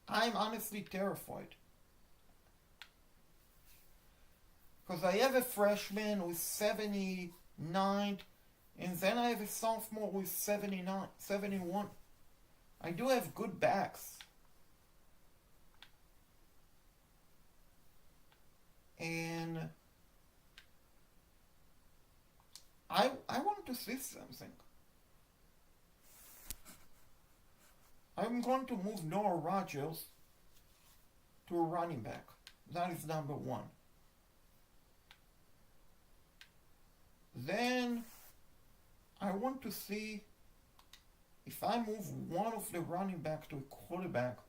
A: I'm honestly terrified. Because I have a freshman with 79, and then I have a sophomore with 79, 71. I do have good backs. And I want to see something. I'm going to move Noah Rogers to a running back. That is number 1. Then I want to see if I move one of the running back to a quarterback,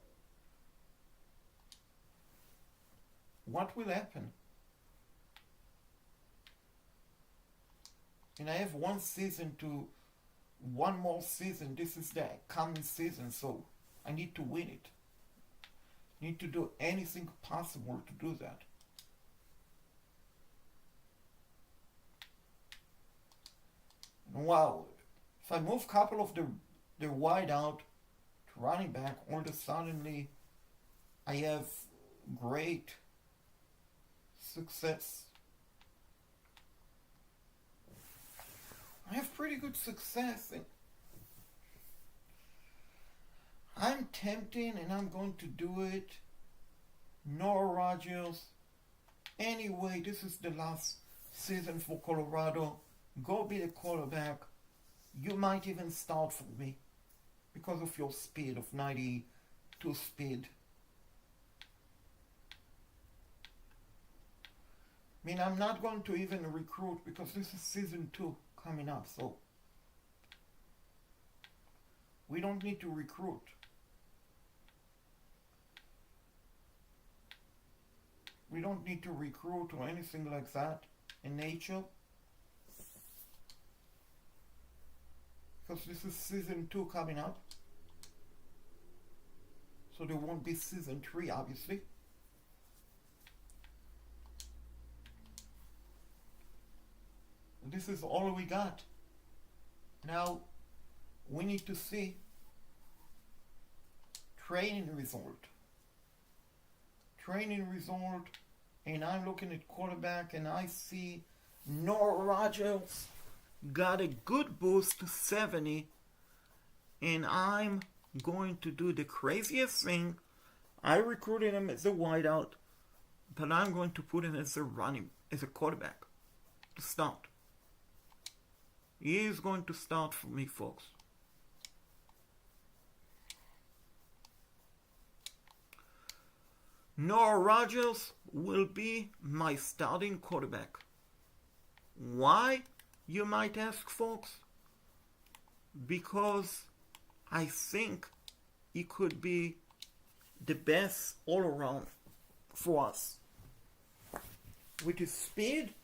A: what will happen? And I have one more season. This is the coming season, so I need to win it. need to do anything possible to do that. Wow, if I move a couple of the wide out to running back, all of a sudden I have great success. I have pretty good success, and I'm tempting, and I'm going to do it. Noah Rogers. Anyway, this is the last season for Colorado. Go be the quarterback. You might even start for me because of your speed of 92 speed. I mean, I'm not going to even recruit because this is season 2 coming up, so we don't need to recruit. We don't need to recruit or anything like that in nature, because this is season 2 coming up, so there won't be season 3 obviously. This is all we got. Now we need to see training result, and I'm looking at quarterback, and I see Noah Rogers got a good boost to 70, and I'm going to do the craziest thing. I recruited him as a wideout, but I'm going to put him as a quarterback to start. He is going to start for me, folks. Noah Rogers will be my starting quarterback. Why, you might ask, folks? Because I think he could be the best all around for us. With his speed,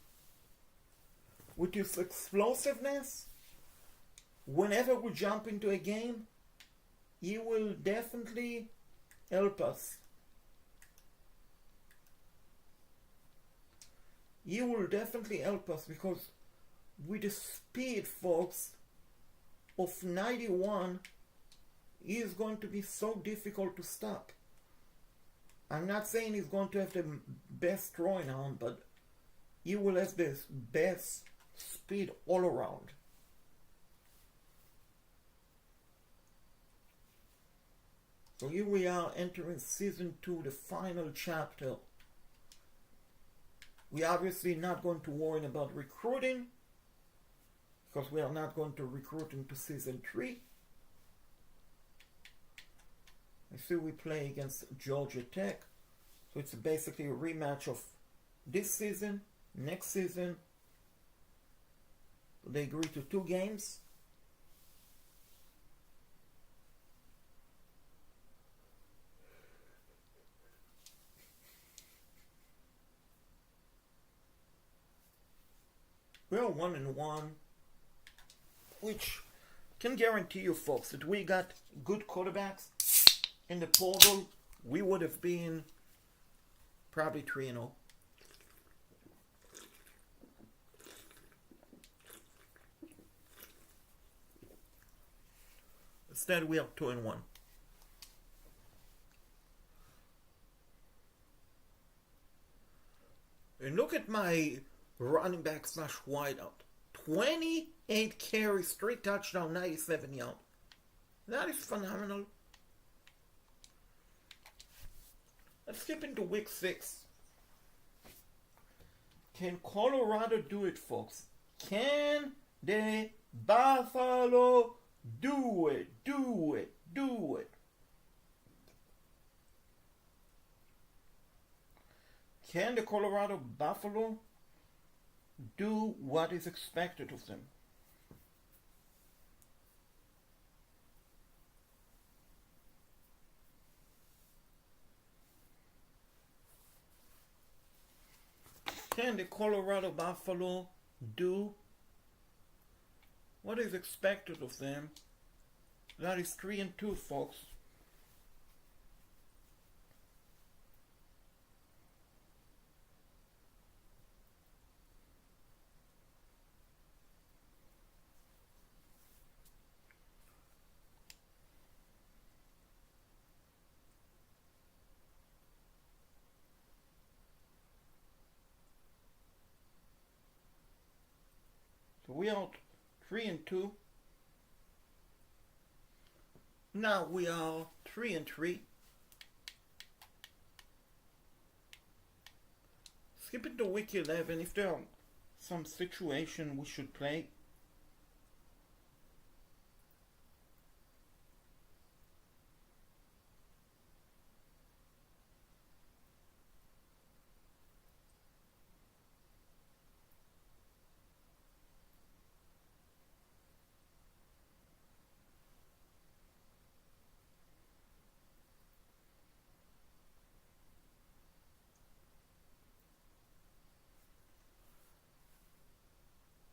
A: with his explosiveness, whenever we jump into a game, he will definitely help us. He will definitely help us because with the speed, folks, of 91, he is going to be so difficult to stop. I'm not saying he's going to have the best throwing arm, but he will have the best speed all around. So here we are entering season 2, the final chapter. We obviously not going to worry about recruiting because we are not going to recruit into season 3. I see we play against Georgia Tech, so it's basically a rematch of this season, next season. They agreed to 2 games. We're 1-1, which can guarantee you, folks, that we got good quarterbacks in the portal. We would have been probably 3-0. Instead, we are 2-1. And look at my running back / wideout. 28 carries, 3 touchdowns, 97 yards. That is phenomenal. Let's skip into week 6. Can Colorado do it, folks? Can the Buffalo do it? Do it. Can the Colorado Buffalo do what is expected of them? Can the Colorado Buffalo do what is expected of them? That is 3-2, folks. we are 3-2. Now we are 3-3. Skipping to week 11, if there are some situation we should play.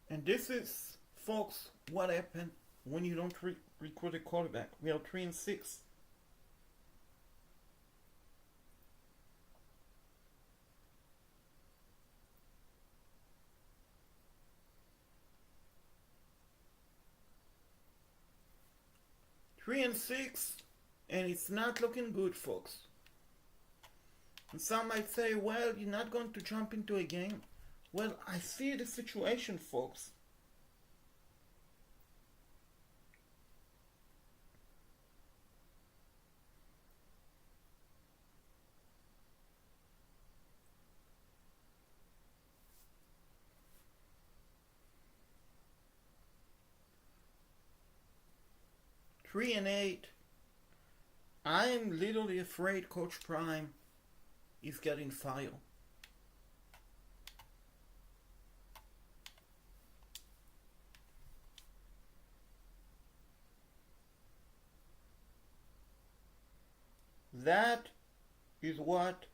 A: And this is, folks, what happened when you don't recruit a quarterback. We are 3-6. And it's not looking good, folks. And some might say, well, you're not going to jump into a game. Well, I see the situation, folks. Three and 8. I'm literally afraid Coach Prime is getting fired. That is what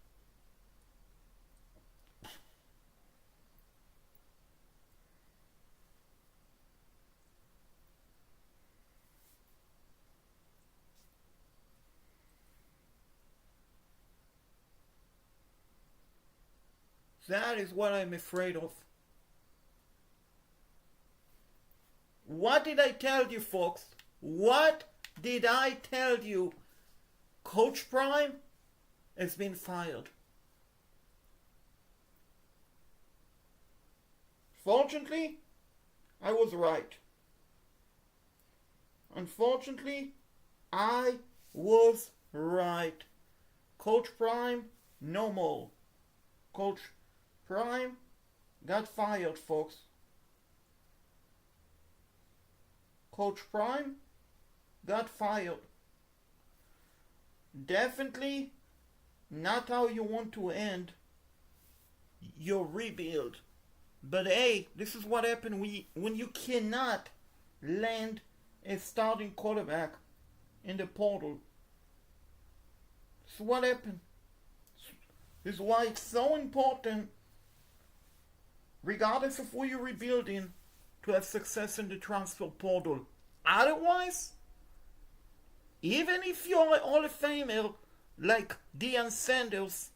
A: I'm afraid of. What did I tell you, folks? What did I tell you? Coach Prime has been fired. Fortunately, I was right. Unfortunately, I was right. Coach Prime, no more. Coach Prime got fired, folks. Coach Prime got fired. Definitely not how you want to end your rebuild. But hey, this is what happened when you cannot land a starting quarterback in the portal. This is what happened. This is why it's so important, regardless of who you're rebuilding, to have success in the transfer portal. Otherwise, even if you're a Hall of Famer like Deion Sanders,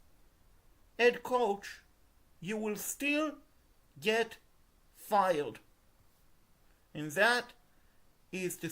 A: head coach, you will still get fired. And that is the